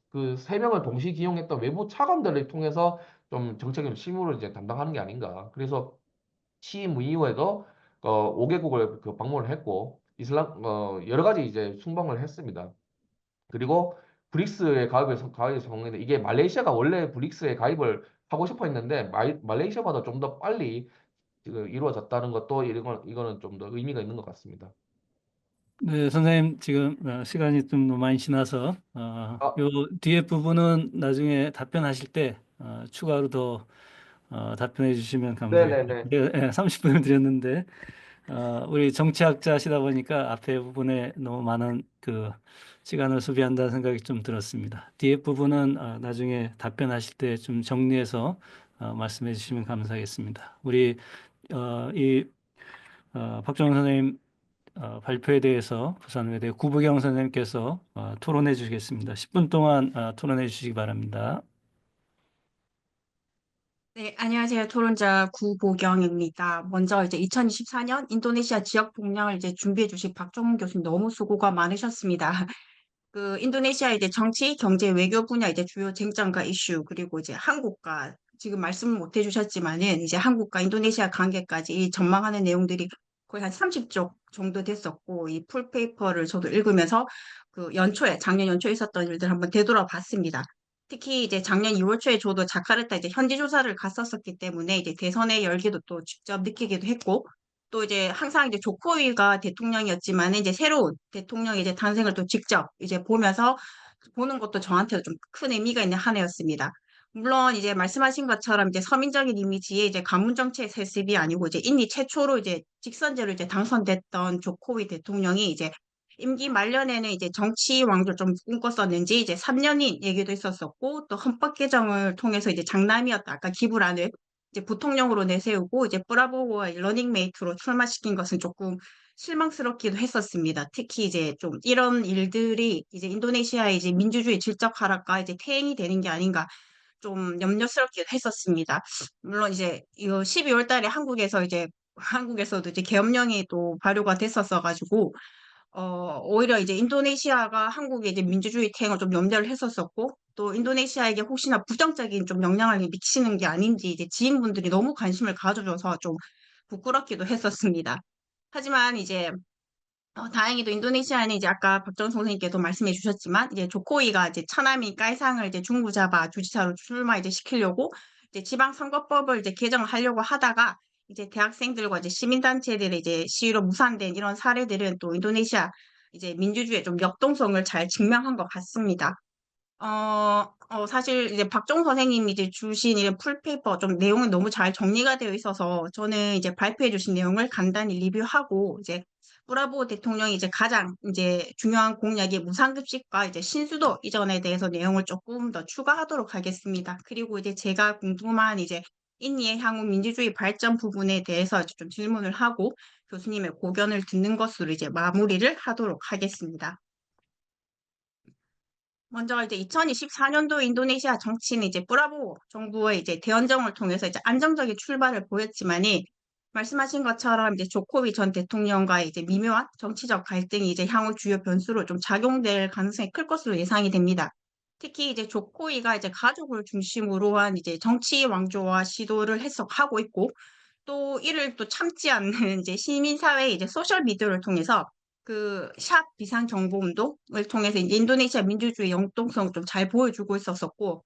그 세 명을 동시 기용했던 외부 차관들을 통해서 좀 정책을 실무를 이제 담당하는 게 아닌가. 그래서 취임 이후에도 5개국을 그 방문을 했고 여러 가지 이제 순방을 했습니다. 그리고 브릭스에 가입에 성공했는데 이게 말레이시아가 원래 브릭스에 가입을 하고 싶어 했는데 말레이시아보다 좀 더 빨리 이루어졌다는 것도 이거는 좀 더 의미가 있는 것 같습니다. 네, 선생님 지금 시간이 좀 너무 많이 지나서 아, 요 뒤에 부분은 나중에 답변하실 때 추가로 더 답변해 주시면 감사하겠습니다. 네네네. 네, 30분을 드렸는데 우리 정치학자시다 보니까 앞에 부분에 너무 많은 그 시간을 소비한다는 생각이 좀 들었습니다. 뒤에 부분은 나중에 답변하실 때 좀 정리해서 말씀해 주시면 감사하겠습니다. 우리 이 박정훈 선생님 발표에 대해서 부산외대 구부경 선생님께서 토론해 주시겠습니다. 10분 동안 토론해 주시기 바랍니다. 네, 안녕하세요. 토론자 구보경입니다. 먼저 이제 2024년 인도네시아 지역 동향을 이제 준비해 주신 박정훈 교수님 너무 수고가 많으셨습니다. 그 인도네시아 이제 정치, 경제, 외교 분야 이제 주요 쟁점과 이슈 그리고 이제 한국과 지금 말씀을 못 해주셨지만은 이제 한국과 인도네시아 관계까지 이 전망하는 내용들이 거의 한 30쪽 정도 됐었고 이 풀페이퍼를 저도 읽으면서 그 작년 연초에 있었던 일들 한번 되돌아봤습니다. 특히 이제 작년 2월 초에 저도 자카르타 이제 현지 조사를 갔었었기 때문에 이제 대선의 열기도 또 직접 느끼기도 했고 또 이제 항상 이제 조코위가 대통령이었지만 이제 새로운 대통령의 이제 탄생을 또 직접 이제 보면서 보는 것도 저한테도 좀 큰 의미가 있는 한 해였습니다. 물론 이제 말씀하신 것처럼 이제 서민적인 이미지에 이제 가문 정치의 세습이 아니고 이제 인디 최초로 이제 직선제로 이제 당선됐던 조코위 대통령이 이제 임기 말년에는 이제 정치 왕조 좀 꿈꿨었는지 이제 3년인 얘기도 있었었고 또 헌법 개정을 통해서 이제 장남이었다 아까 기부란을 이제 부통령으로 내세우고 이제 브라보와 러닝메이트로 출마시킨 것은 조금 실망스럽기도 했었습니다. 특히 이제 좀 이런 일들이 이제 인도네시아의 이제 민주주의 질적 하락과 이제 퇴행이 되는 게 아닌가 좀 염려스럽기도 했었습니다. 물론 이제 이거 12월 달에 한국에서도 이제 계엄령이 또 발효가 됐었어 가지고 오히려 이제 인도네시아가 한국의 이제 민주주의 퇴행을 좀 염려를 했었었고, 또 인도네시아에게 혹시나 부정적인 좀 영향을 미치는 게 아닌지 이제 지인분들이 너무 관심을 가져줘서 좀 부끄럽기도 했었습니다. 하지만 이제 다행히도 인도네시아는 이제 아까 박정 선생님께도 말씀해 주셨지만 이제 조코이가 이제 차남이 까이상을 이제 중부잡아 주지사로 출마 이제 시키려고 이제 지방선거법을 이제 개정하려고 하다가 이제 대학생들과 이제 시민단체들의 이제 시위로 무산된 이런 사례들은 또 인도네시아 이제 민주주의의 좀 역동성을 잘 증명한 것 같습니다. 사실 이제 박종 선생님이 이제 주신 이런 풀페이퍼 좀 내용은 너무 잘 정리가 되어 있어서 저는 이제 발표해 주신 내용을 간단히 리뷰하고 이제 브라보 대통령이 이제 가장 이제 중요한 공약이 무상급식과 이제 신수도 이전에 대해서 내용을 조금 더 추가하도록 하겠습니다. 그리고 이제 제가 궁금한 이제 인니의 향후 민주주의 발전 부분에 대해서 이제 좀 질문을 하고 교수님의 고견을 듣는 것으로 이제 마무리를 하도록 하겠습니다. 먼저 이제 2024년도 인도네시아 정치는 이제 브라보 정부의 이제 대연정을 통해서 이제 안정적인 출발을 보였지만이 말씀하신 것처럼 이제 조코비 전 대통령과의 이제 미묘한 정치적 갈등이 이제 향후 주요 변수로 좀 작용될 가능성이 클 것으로 예상이 됩니다. 특히 이제 조코이가 이제 가족을 중심으로 한 이제 정치 왕조화 시도를 해석하고 있고 또 이를 또 참지 않는 이제 시민사회 이제 소셜 미디어를 통해서 그 샵 비상정보운동을 통해서 이제 인도네시아 민주주의 영동성을 좀 잘 보여주고 있었었고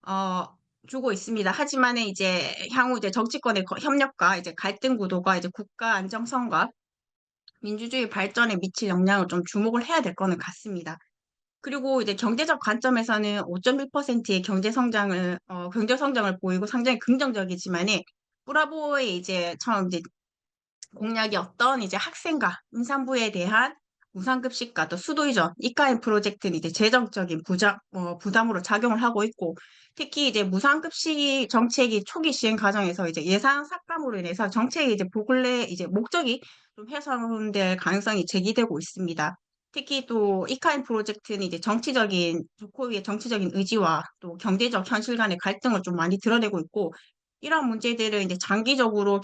어 주고 있습니다. 하지만은 이제 향후 이제 정치권의 협력과 이제 갈등 구도가 이제 국가 안정성과 민주주의 발전에 미칠 영향을 좀 주목을 해야 될 거는 같습니다. 그리고 이제 경제적 관점에서는 5.1%의 경제 성장을 보이고 상당히 긍정적이지만은 브라보의 이제 처음 이제 공약이었던 이제 학생과 임산부에 대한 무상급식과 또 수도 이전, 이과인 프로젝트는 이제 재정적인 부담으로 작용을 하고 있고, 특히 이제 무상급식 정책이 초기 시행 과정에서 이제 예산 삭감으로 인해서 정책의 이제 본래 이제 목적이 좀 훼손될 가능성이 제기되고 있습니다. 특히 또 이카인 프로젝트는 이제 조코위의 정치적인 의지와 또 경제적 현실 간의 갈등을 좀 많이 드러내고 있고, 이런 문제들은 이제 장기적으로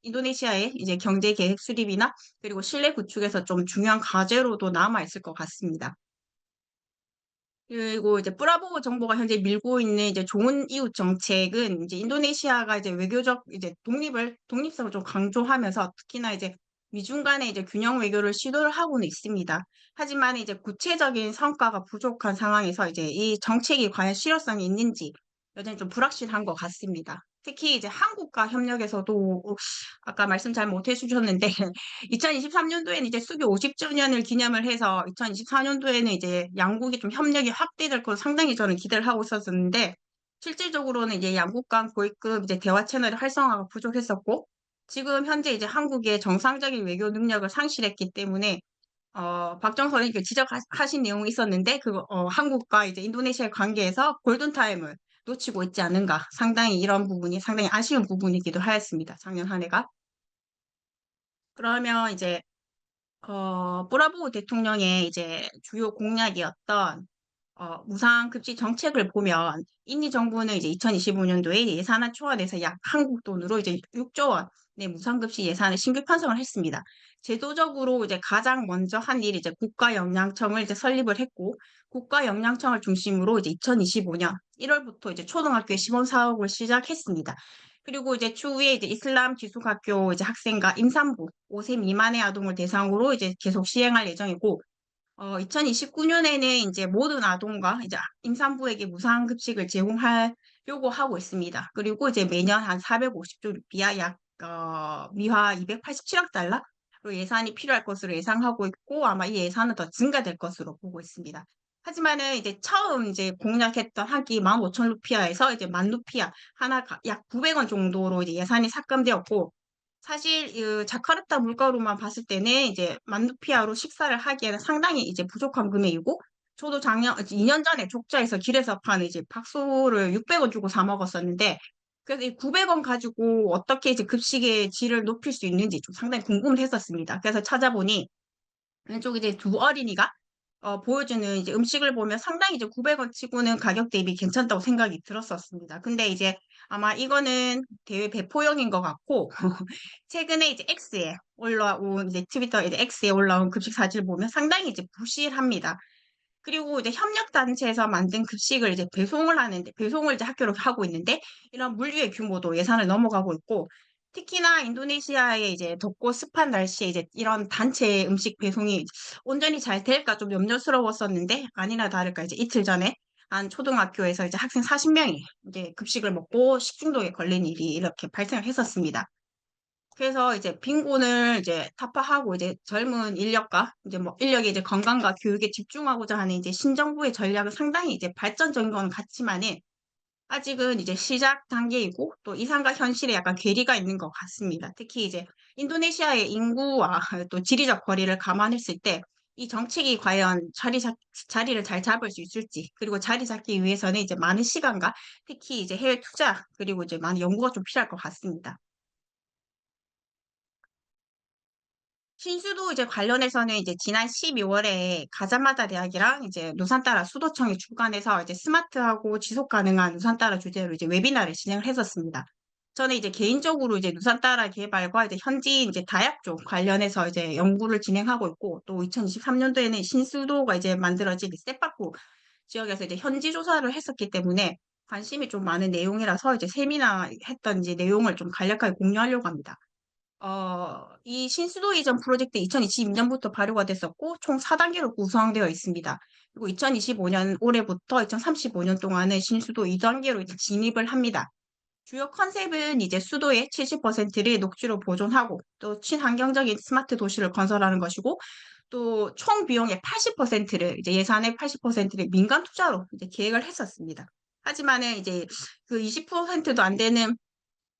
인도네시아의 이제 경제 계획 수립이나 그리고 신뢰 구축에서 좀 중요한 과제로도 남아 있을 것 같습니다. 그리고 이제 브라보우 정부가 현재 밀고 있는 이제 좋은 이웃 정책은 이제 인도네시아가 이제 외교적 이제 독립성을 좀 강조하면서 특히나 이제 미중 간의 이제 균형 외교를 시도를 하고는 있습니다. 하지만 이제 구체적인 성과가 부족한 상황에서 이제 이 정책이 과연 실효성이 있는지 여전히 좀 불확실한 것 같습니다. 특히 이제 한국과 협력에서도 아까 말씀 잘 못 해주셨는데 2023년도에는 이제 수교 50주년을 기념을 해서 2024년도에는 이제 양국이 좀 협력이 확대될 것으로 상당히 저는 기대를 하고 있었는데 실질적으로는 이제 양국 간 고위급 이제 대화 채널의 활성화가 부족했었고 지금 현재 이제 한국의 정상적인 외교 능력을 상실했기 때문에 박정 선생님께 지적하신 내용이 있었는데 한국과 이제 인도네시아의 관계에서 골든타임을 놓치고 있지 않은가 상당히 이런 부분이 상당히 아쉬운 부분이기도 하였습니다. 작년 한 해가. 그러면 이제 브라보 대통령의 이제 주요 공약이었던 무상급식 정책을 보면 인니 정부는 이제 2025년도에 예산안 초안에서 약 한국 돈으로 이제 6조 원의 무상급식 예산을 신규 편성을 했습니다. 제도적으로 이제 가장 먼저 한 일이 이제 국가영양청을 이제 설립을 했고 국가영양청을 중심으로 이제 2025년 1월부터 이제 초등학교 시범 사업을 시작했습니다. 그리고 이제 추후에 이제 이슬람 기숙학교 이제 학생과 임산부 5세 미만의 아동을 대상으로 이제 계속 시행할 예정이고 2029년에는 이제 모든 아동과 이제 임산부에게 무상급식을 제공하려고 하고 있습니다. 그리고 이제 매년 한 450조 루피아 미화 287억 달러로 예산이 필요할 것으로 예상하고 있고 아마 이 예산은 더 증가될 것으로 보고 있습니다. 하지만은 이제 처음 이제 공약했던 한 끼 15,000 루피아에서 이제 1만 루피아 하나가 약 900원 정도로 이제 예산이 삭감되었고 사실 자카르타 물가로만 봤을 때는 이제 만루피아로 식사를 하기에는 상당히 이제 부족한 금액이고 저도 작년 2년 전에 족자에서 길에서 파는 이제 박소를 600원 주고 사 먹었었는데 그래서 이 900원 가지고 어떻게 이제 급식의 질을 높일 수 있는지 좀 상당히 궁금을 했었습니다. 그래서 찾아보니 왼쪽 이제 두 어린이가 보여주는 이제 음식을 보면 상당히 이제 900원 치고는 가격 대비 괜찮다고 생각이 들었었습니다. 근데 이제 아마 이거는 대외 배포용인 것 같고 최근에 이제 X에 올라온 이제 트위터 이제 X에 올라온 급식 사진을 보면 상당히 이제 부실합니다. 그리고 이제 협력단체에서 만든 급식을 이제 배송을 이제 학교로 하고 있는데, 이런 물류의 규모도 예산을 넘어가고 있고, 특히나 인도네시아의 이제 덥고 습한 날씨에 이제 이런 단체 음식 배송이 온전히 잘 될까 좀 염려스러웠었는데, 아니나 다를까 이제 이틀 전에 한 초등학교에서 이제 학생 40명이 이제 급식을 먹고 식중독에 걸린 일이 이렇게 발생을 했었습니다. 그래서 이제 빈곤을 이제 타파하고 이제 젊은 인력과 이제 뭐 인력의 이제 건강과 교육에 집중하고자 하는 이제 신정부의 전략은 상당히 이제 발전적인 건 같지만은 아직은 이제 시작 단계이고 또 이상과 현실에 약간 괴리가 있는 것 같습니다. 특히 이제 인도네시아의 인구와 또 지리적 거리를 감안했을 때 이 정책이 과연 자리를 잘 잡을 수 있을지, 그리고 자리 잡기 위해서는 이제 많은 시간과 특히 이제 해외 투자, 그리고 이제 많은 연구가 좀 필요할 것 같습니다. 신수도 이제 관련해서는 이제 지난 12월에 가자마다 대학이랑 이제 누산따라 수도청이 주관해서 이제 스마트하고 지속 가능한 누산따라 주제로 이제 웨비나를 진행을 했었습니다. 저는 이제 개인적으로 이제 누산따라 개발과 이제 현지 이제 다약 쪽 관련해서 이제 연구를 진행하고 있고 또 2023년도에는 신수도가 이제 만들어진 세파쿠 지역에서 이제 현지 조사를 했었기 때문에 관심이 좀 많은 내용이라서 이제 세미나 했던 이제 내용을 좀 간략하게 공유하려고 합니다. 이 신수도 이전 프로젝트 2022년부터 발효가 됐었고, 총 4단계로 구성되어 있습니다. 그리고 2025년 올해부터 2035년 동안은 신수도 2단계로 이제 진입을 합니다. 주요 컨셉은 이제 수도의 70%를 녹지로 보존하고, 또 친환경적인 스마트 도시를 건설하는 것이고, 또 총 비용의 80%를, 이제 예산의 80%를 민간 투자로 이제 계획을 했었습니다. 하지만은 이제 그 20%도 안 되는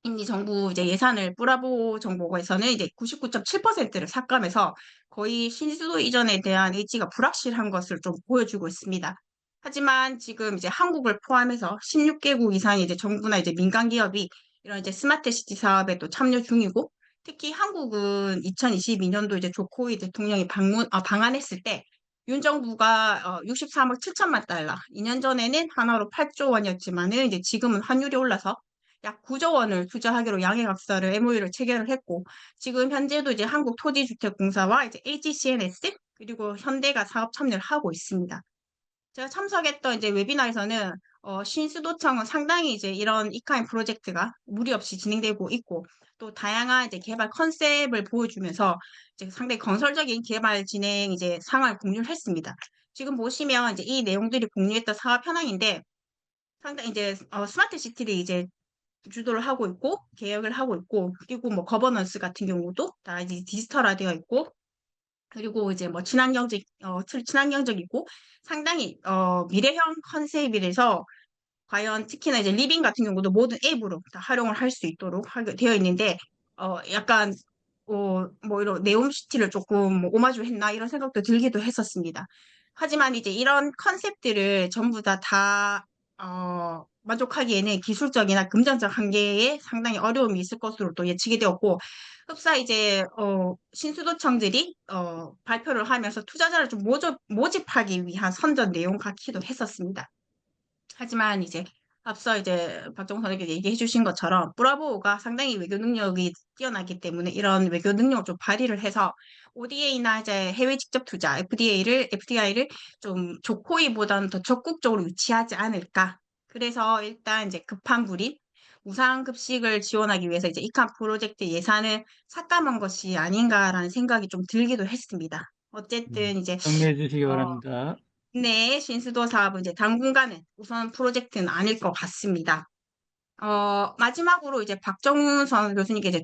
인디 정부 이제 예산을 브라보 정부에서는 이제 99.7%를 삭감해서 거의 신수도 이전에 대한 의지가 불확실한 것을 좀 보여주고 있습니다. 하지만 지금 이제 한국을 포함해서 16개국 이상의 이제 정부나 이제 민간 기업이 이런 이제 스마트 시티 사업에 또 참여 중이고, 특히 한국은 2022년도 이제 조코위 대통령이 방한했을 때 윤 정부가 63억 7천만 달러, 2년 전에는 하나로 8조 원이었지만은 이제 지금은 환율이 올라서 약 9조 원을 투자하기로 양해각서를 MOU를 체결을 했고, 지금 현재도 이제 한국토지주택공사와 이제 LGCNS 그리고 현대가 사업 참여를 하고 있습니다. 제가 참석했던 이제 웨비나에서는 신수도청은 상당히 이제 이런 이카인 프로젝트가 무리 없이 진행되고 있고, 또 다양한 이제 개발 컨셉을 보여주면서 이제 상당히 건설적인 개발 진행 이제 상황을 공유를 했습니다. 지금 보시면 이제 이 내용들이 공유했던 사업 현황인데, 상당히 이제 스마트 시티를 이제 주도를 하고 있고 계획을 하고 있고, 그리고 뭐 거버넌스 같은 경우도 다 이제 디지털화되어 있고, 그리고 이제 뭐 친환경적이고 상당히 미래형 컨셉이라서, 과연 특히나 이제 리빙 같은 경우도 모든 앱으로 다 활용을 할 수 있도록 하게 되어 있는데, 약간 뭐 이런 네옴시티를 조금 뭐 오마주 했나 이런 생각도 들기도 했었습니다. 하지만 이제 이런 컨셉들을 전부 다 만족하기에는 기술적이나 금전적 한계에 상당히 어려움이 있을 것으로 또 예측이 되었고, 흡사 이제 신수도청들이 발표를 하면서 투자자를 좀 모집하기 위한 선전 내용 같기도 했었습니다. 하지만 이제 앞서 이제 박정호 선생님께서 얘기해 주신 것처럼 브라보가 상당히 외교 능력이 뛰어나기 때문에 이런 외교 능력을 좀 발휘를 해서 ODA나 이제 해외 직접 투자 FDI를 좀 조코이보다는 더 적극적으로 유치하지 않을까. 그래서 일단 이제 급한 불인 무상급식을 지원하기 위해서 이제 이칸 프로젝트 예산을 삭감한 것이 아닌가라는 생각이 좀 들기도 했습니다. 어쨌든 이제 정리해 주시기 어, 바랍니다. 네, 신수도 사업은 이제 당분간은 우선 프로젝트는 아닐 것 같습니다. 마지막으로 이제 박정선 교수님께 이제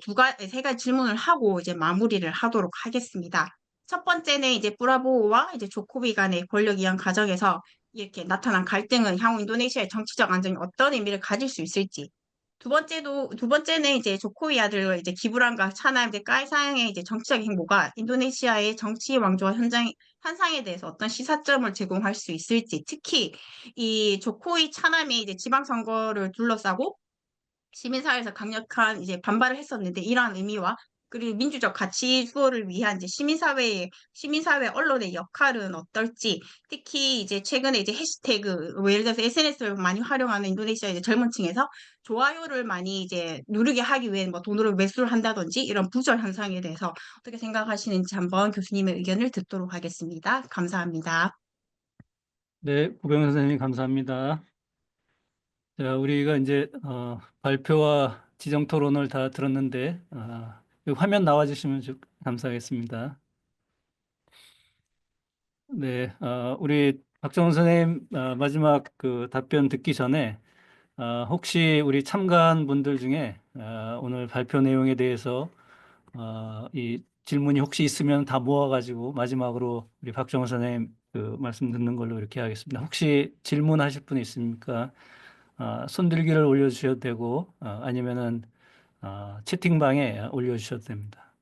세 가지 질문을 하고 이제 마무리를 하도록 하겠습니다. 첫 번째는 이제 브라보와 이제 조코비 간의 권력 이양 과정에서 이렇게 나타난 갈등은 향후 인도네시아의 정치적 안정에 어떤 의미를 가질 수 있을지. 두 번째는 이제 조코위 아들 이제 기브란과 차남 이제 까이상의 이제 정치적 행보가 인도네시아의 정치 왕조화 현상에 대해서 어떤 시사점을 제공할 수 있을지, 특히 이 조코위 차남이 이제 지방선거를 둘러싸고 시민사회에서 강력한 이제 반발을 했었는데, 이러한 의미와 그리고 민주적 가치 수호를 위한 이제 시민사회 언론의 역할은 어떨지, 특히 이제 최근에 이제 해시태그 뭐 예를 들어서 SNS를 많이 활용하는 인도네시아 이제 젊은 층에서 좋아요를 많이 이제 누르게 하기 위해 뭐 돈으로 매수를 한다든지 이런 부절 현상에 대해서 어떻게 생각하시는지 한번 교수님의 의견을 듣도록 하겠습니다. 감사합니다. 네, 고병현 선생님 감사합니다. 자, 우리가 이제 발표와 지정 토론을 다 들었는데 이 화면 나와주시면 감사하겠습니다. 네, 우리 박정훈 선생님 마지막 그 답변 듣기 전에 혹시 우리 참가한 분들 중에 오늘 발표 내용에 대해서 이 질문이 혹시 있으면 다 모아가지고 마지막으로 우리 박정훈 선생님 그 말씀 듣는 걸로 이렇게 하겠습니다. 혹시 질문하실 분 있습니까? 손들기를 올려주셔도 되고 아니면은 채팅방에 올려주셔도 됩니다.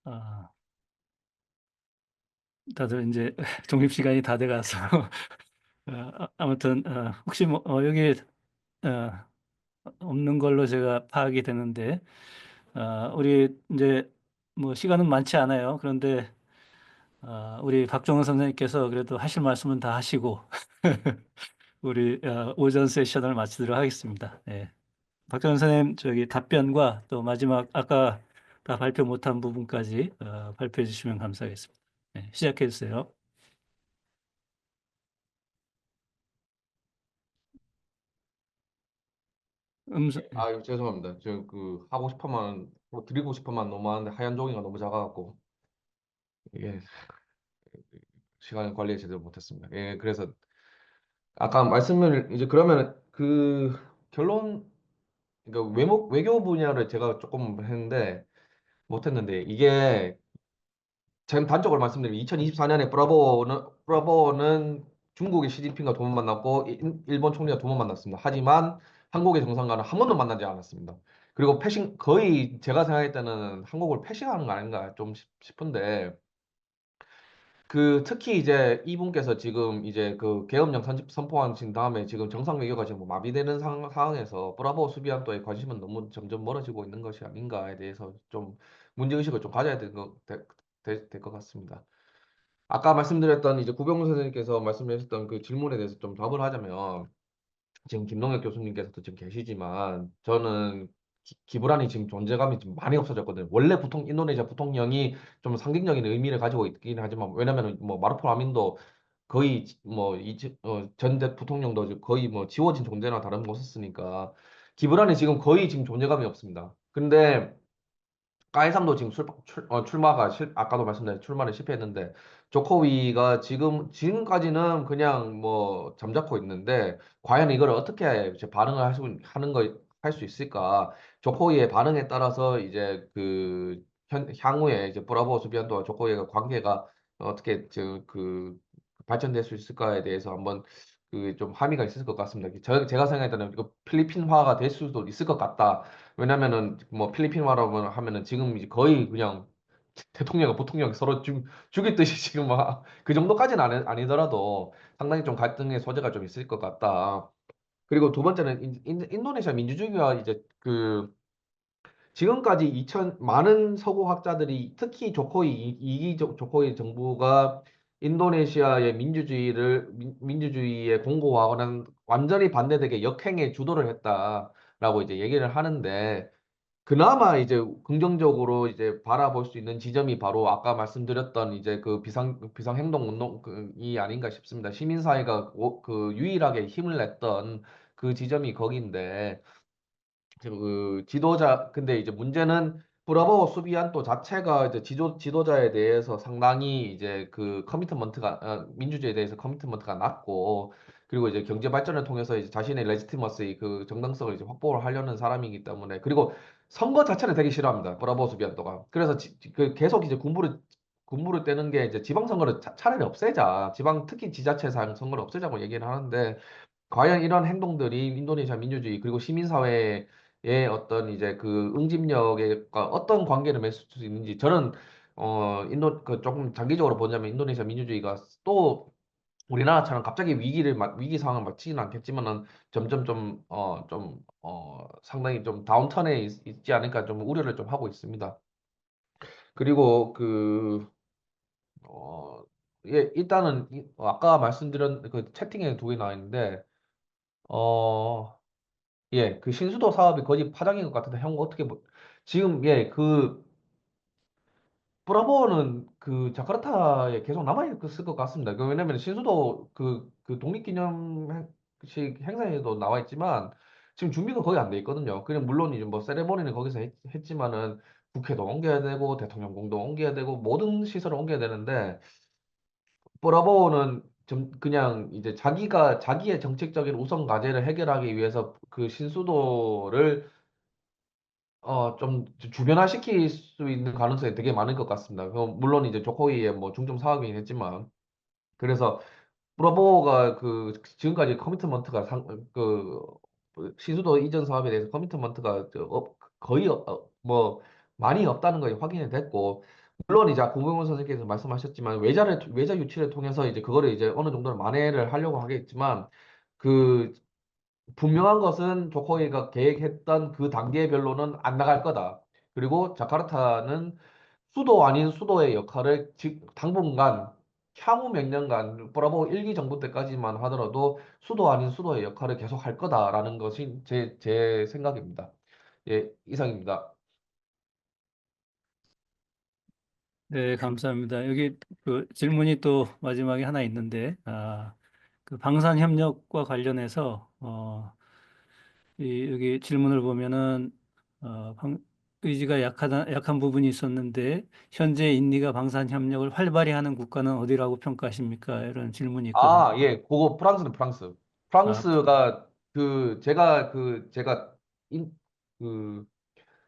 아, 다들 이제 점심시간이 다 돼가서 아무튼 혹시 뭐 여기 어, 없는 걸로 제가 파악이 되는데 우리 이제 뭐 시간은 많지 않아요. 그런데 우리 박종원 선생님께서 그래도 하실 말씀은 다 하시고 우리 오전 세션을 마치도록 하겠습니다. 네. 박정원 선생님 저기 답변과 또 마지막 아까 다 발표 못한 부분까지 발표해 주시면 감사하겠습니다. 네, 시작해 주세요. 음성, 죄송합니다. 저 그 하고 싶어만 뭐 드리고 싶어만 너무 많은데 하얀 종이가 너무 작아갖고 이게 시간 관리 제대로 못했습니다. 예, 그래서 아까 말씀을 이제 그러면 그 결론, 그러니까 외교 분야를 제가 조금 했는데 못했는데, 이게 전 단적으로 말씀드리면 2024년에 브라보는 중국의 시진핑과 두 번 만났고 일본 총리가 두 번 만났습니다. 하지만 한국의 정상과는 한 번도 만나지 않았습니다. 그리고 패싱 거의 제가 생각할 때는 한국을 패싱하는 거 아닌가 좀 싶은데 그 특히 이제 이분께서 지금 이제 그 계엄령 선포하신 다음에 지금 정상 외교가 지금 뭐 마비되는 상황에서 브라보 수비안도의 관심은 너무 점점 멀어지고 있는 것이 아닌가에 대해서 좀 문제의식을 좀 가져야 될것 같습니다. 아까 말씀드렸던 이제 구병훈 선생님께서 말씀하셨던 그 질문에 대해서 좀 답을 하자면 지금 김동혁 교수님께서도 지금 계시지만 저는 기브란이 지금 존재감이 좀 많이 없어졌거든요. 원래 인도네시아 부통령이 좀 상징적인 의미를 가지고 있긴 하지만 왜냐면은 뭐 마르포 아민도 거의 전 부통령도 거의 뭐 지워진 존재나 다름없었으니까 기브란이 지금 거의 지금 존재감이 없습니다. 근데 까이삼도 지금 아까도 말씀드린 출마를 실패했는데 조코위가 지금까지는 그냥 뭐 잠자코 있는데 과연 이걸 어떻게 이제 반응을 할 수 있을까? 조코위의 반응에 따라서 이제 향후에 이제 브라보 수비안도와 조코위의 관계가 어떻게 발전될 수 있을까에 대해서 한번 그 좀 함의가 있을 것 같습니다. 제가 생각할 때는 이거 필리핀화가 될 수도 있을 것 같다. 왜냐면은 뭐 필리핀화라고 하면은 지금 이제 거의 그냥 대통령과 부통령 서로 죽이듯이 지금 막 그 정도까지는 아니더라도 상당히 좀 갈등의 소재가 좀 있을 것 같다. 그리고 두 번째는 인도네시아 민주주의와 이제 지금까지 많은 서구 학자들이 특히 조코이 정부가 인도네시아의 민주주의의 공고화와는 완전히 반대되게 역행의 주도를 했다라고 이제 얘기를 하는데 그나마 이제 긍정적으로 이제 바라볼 수 있는 지점이 바로 아까 말씀드렸던 이제 그 비상행동 운동이 아닌가 싶습니다. 시민사회가 유일하게 힘을 냈던 그 지점이 거기인데 근데 이제 문제는 브라보 수비안도 자체가 이제 지도자에 대해서 상당히 이제 민주주의에 대해서 커미트먼트가 낮고, 그리고 이제 경제 발전을 통해서 이제 자신의 레지티머시 그 정당성을 이제 확보를 하려는 사람이기 때문에, 그리고 선거 자체를 되게 싫어합니다. 브라보 수비안도가. 그래서 계속 이제 군부를 떼는 게 이제 지방선거를 차라리 없애자. 특히 지자체상 선거를 없애자고 얘기를 하는데, 과연 이런 행동들이 인도네시아 민주주의 그리고 시민사회의 어떤 이제 그 응집력과 어떤 관계를 맺을 수 있는지 저는 조금 장기적으로 보자면 인도네시아 민주주의가 또 우리나라처럼 갑자기 위기 상황을 맞지는 않겠지만은 점점 상당히 좀 다운턴에 있지 않을까 좀 우려를 좀 하고 있습니다. 그리고 일단은 아까 말씀드린 그 채팅에 두 개 나와 있는데 어, 예, 그 신수도 사업이 거의 파장인 것 같은데 형 어떻게 지금 브라보는 그 자카르타에 계속 남아 있을 것 같습니다. 왜냐면 신수도 그 독립기념식 행사에도 나와 있지만 지금 준비가 거의 안 돼 있거든요. 그냥 물론 이제 뭐 세레모니는 거기서 했지만은 국회도 옮겨야 되고 대통령궁도 옮겨야 되고 모든 시설을 옮겨야 되는데 브라보는 좀 그냥 이제 자기의 정책적인 우선 과제를 해결하기 위해서 그 신수도를 좀 주변화시킬 수 있는 가능성이 되게 많을 것 같습니다. 물론 이제 조코이의 뭐 중점 사업이긴 했지만 그래서 브라보가 지금까지 커미트먼트가 신수도 이전 사업에 대해서 커미트먼트가 거의 뭐 많이 없다는 것이 확인이 됐고 물론 이제 고명훈 선생님께서 말씀하셨지만 외자 유치를 통해서 이제 그거를 이제 어느 정도는 만회를 하려고 하겠지만 그 분명한 것은 조코이가 계획했던 그 단계별로는 안 나갈 거다. 그리고 자카르타는 수도 아닌 수도의 역할을 당분간 향후 몇 년간 브라보 1기 정부 때까지만 하더라도 수도 아닌 수도의 역할을 계속 할 거다라는 것이 제 생각입니다. 예, 이상입니다. 네, 감사합니다. 여기 그 질문이 또 마지막에 하나 있는데, 그 방산협력과 관련해서 여기 질문을 보면은 의지가 약한 부분이 있었는데 현재 인디가 방산협력을 활발히 하는 국가는 어디라고 평가하십니까? 이런 질문이 있거든요. 예, 그거 프랑스는 프랑스. 아, 프랑스가 제가 인, 그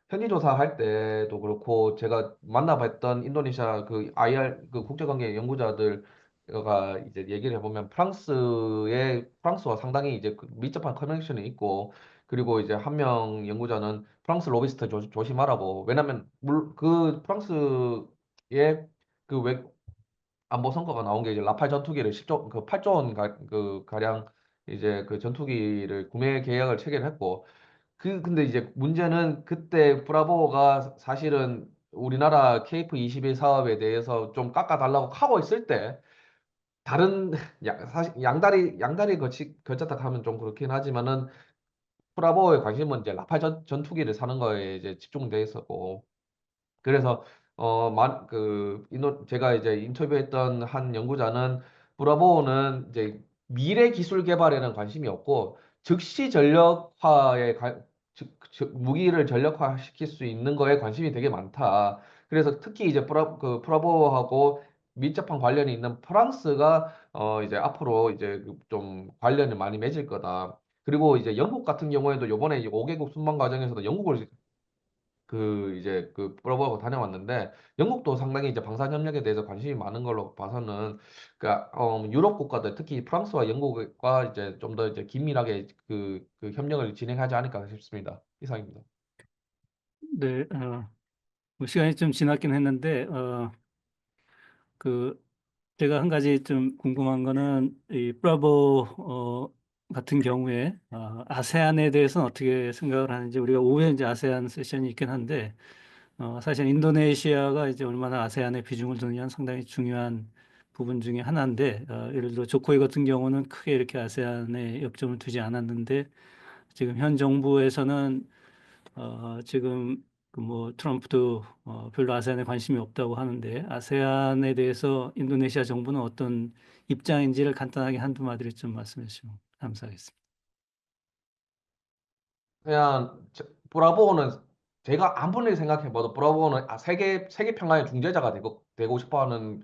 현지조사할 때도 그렇고 제가 만나봤던 인도네시아 그 IR 그 국제관계 연구자들 이제 얘기를 해보면 프랑스와 상당히 이제 그 밀접한 커넥션이 있고, 그리고 이제 한 명 연구자는 프랑스 로비스트 조심하라고. 왜냐면 그 프랑스의 그 안보 성과가 나온 게 이제 라팔 전투기를 10조 그 8조 원 가량 이제 그 전투기를 구매 계약을 체결했고, 근데 이제 문제는 그때 브라보가 사실은 우리나라 KF-21 사업에 대해서 좀 깎아달라고 하고 있을 때, 다른 사실 양다리 걸쳤다 하면 좀 그렇긴 하지만은 브라보의 관심은 이제 라팔 전투기를 사는 거에 이제 집중돼 있었고, 그래서 제가 이제 인터뷰했던 한 연구자는 브라보는 이제 미래 기술 개발에는 관심이 없고 즉시 무기를 전력화시킬 수 있는 거에 관심이 되게 많다. 그래서 특히 이제 브라보하고 밀접한 관련이 있는 프랑스가 이제 앞으로 이제 그좀 관련을 많이 맺을 거다. 그리고 이제 영국 같은 경우에도 요번에 이제 5개국 순방 과정에서도 영국을 이제 브라보하고 다녀왔는데, 영국도 상당히 이제 방산 협력에 대해서 관심이 많은 걸로 봐서는 유럽 국가들 특히 프랑스와 영국과 이제 좀 더 이제 긴밀하게 그 협력을 진행하지 않을까 싶습니다. 이상입니다. 네, 뭐 시간이 좀 지났긴 했는데, 그 제가 한 가지 좀 궁금한 거는 이 브라보 같은 경우에 아세안에 대해서는 어떻게 생각을 하는지. 우리가 오후에 이제 아세안 세션이 있긴 한데 사실 인도네시아가 이제 얼마나 아세안에 비중을 두느냐는 상당히 중요한 부분 중에 하나인데 예를 들어 조코이 같은 경우는 크게 이렇게 아세안에 역점을 두지 않았는데 지금 현 정부에서는 지금 그 뭐 트럼프도 별로 아세안에 관심이 없다고 하는데 아세안에 대해서 인도네시아 정부는 어떤 입장인지를 간단하게 한두 마디를 좀 말씀해 주시면 감사하겠습니다. 그냥 브라보는 제가 아무리 생각해봐도 브라보는 세계 평화의 중재자가 되고 싶어하는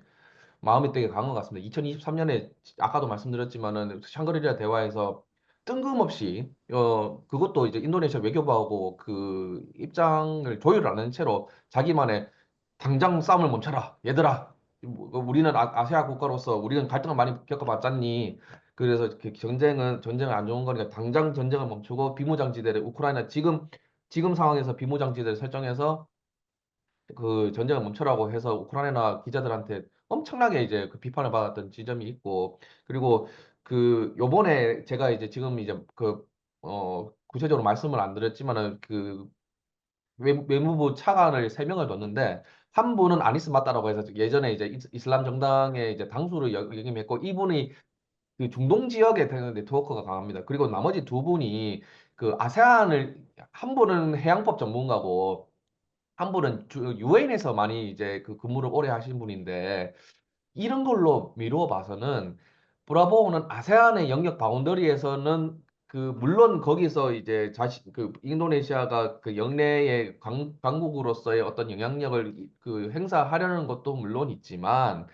마음이 되게 강한 것 같습니다. 2023년에 아까도 말씀드렸지만은 샹그리라 대화에서 뜬금없이 그것도 이제 인도네시아 외교부하고 그 입장을 조율을 안 한 채로 자기만의 당장 싸움을 멈춰라 얘들아, 우리는 아시아 국가로서 우리는 갈등을 많이 겪어봤잖니. 그래서 전쟁은 안 좋은 거니까 당장 전쟁을 멈추고 비무장지대를 우크라이나 지금 상황에서 비무장지대를 설정해서 그 전쟁을 멈춰라고 해서 우크라이나 기자들한테 엄청나게 이제 그 비판을 받았던 지점이 있고, 그리고 요번에 제가 이제 지금 이제 구체적으로 말씀을 안 드렸지만은 외무부 차관을 3명을 뒀는데, 한 분은 아니스 마따라고 해서 예전에 이제 이슬람 정당의 이제 당수를 역임했고, 이분이 그 중동 지역에 되는 네트워크가 강합니다. 그리고 나머지 두 분이 한 분은 해양법 전문가고 한 분은 유엔에서 많이 이제 그 근무를 오래 하신 분인데, 이런 걸로 미루어 봐서는 브라보는 아세안의 영역 바운더리에서는 물론 거기서 이제 인도네시아가 그 영내의 강국으로서의 어떤 영향력을 행사하려는 것도 물론 있지만,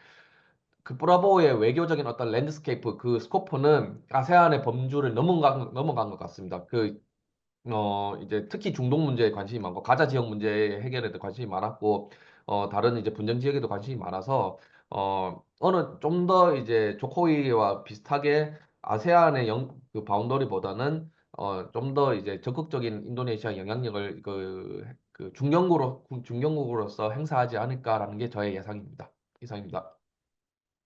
그 브라보의 외교적인 어떤 랜드스케이프 그 스코프는 아세안의 범주를 넘어간 것 같습니다. 이제 특히 중동 문제에 관심이 많고 가자 지역 문제 해결에도 관심이 많았고, 다른 이제 분쟁 지역에도 관심이 많아서 어느 좀 더 이제 조코이와 비슷하게 아세안의 그 바운더리보다는 좀 더 이제 적극적인 인도네시아 영향력을 중견국으로서 행사하지 않을까라는 게 저의 예상입니다. 이상입니다.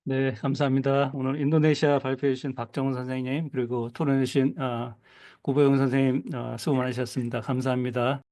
네, 감사합니다. 오늘 인도네시아 발표해 주신 박정훈 선생님 그리고 토론해 주신 구보영 선생님 수고 많으셨습니다. 감사합니다.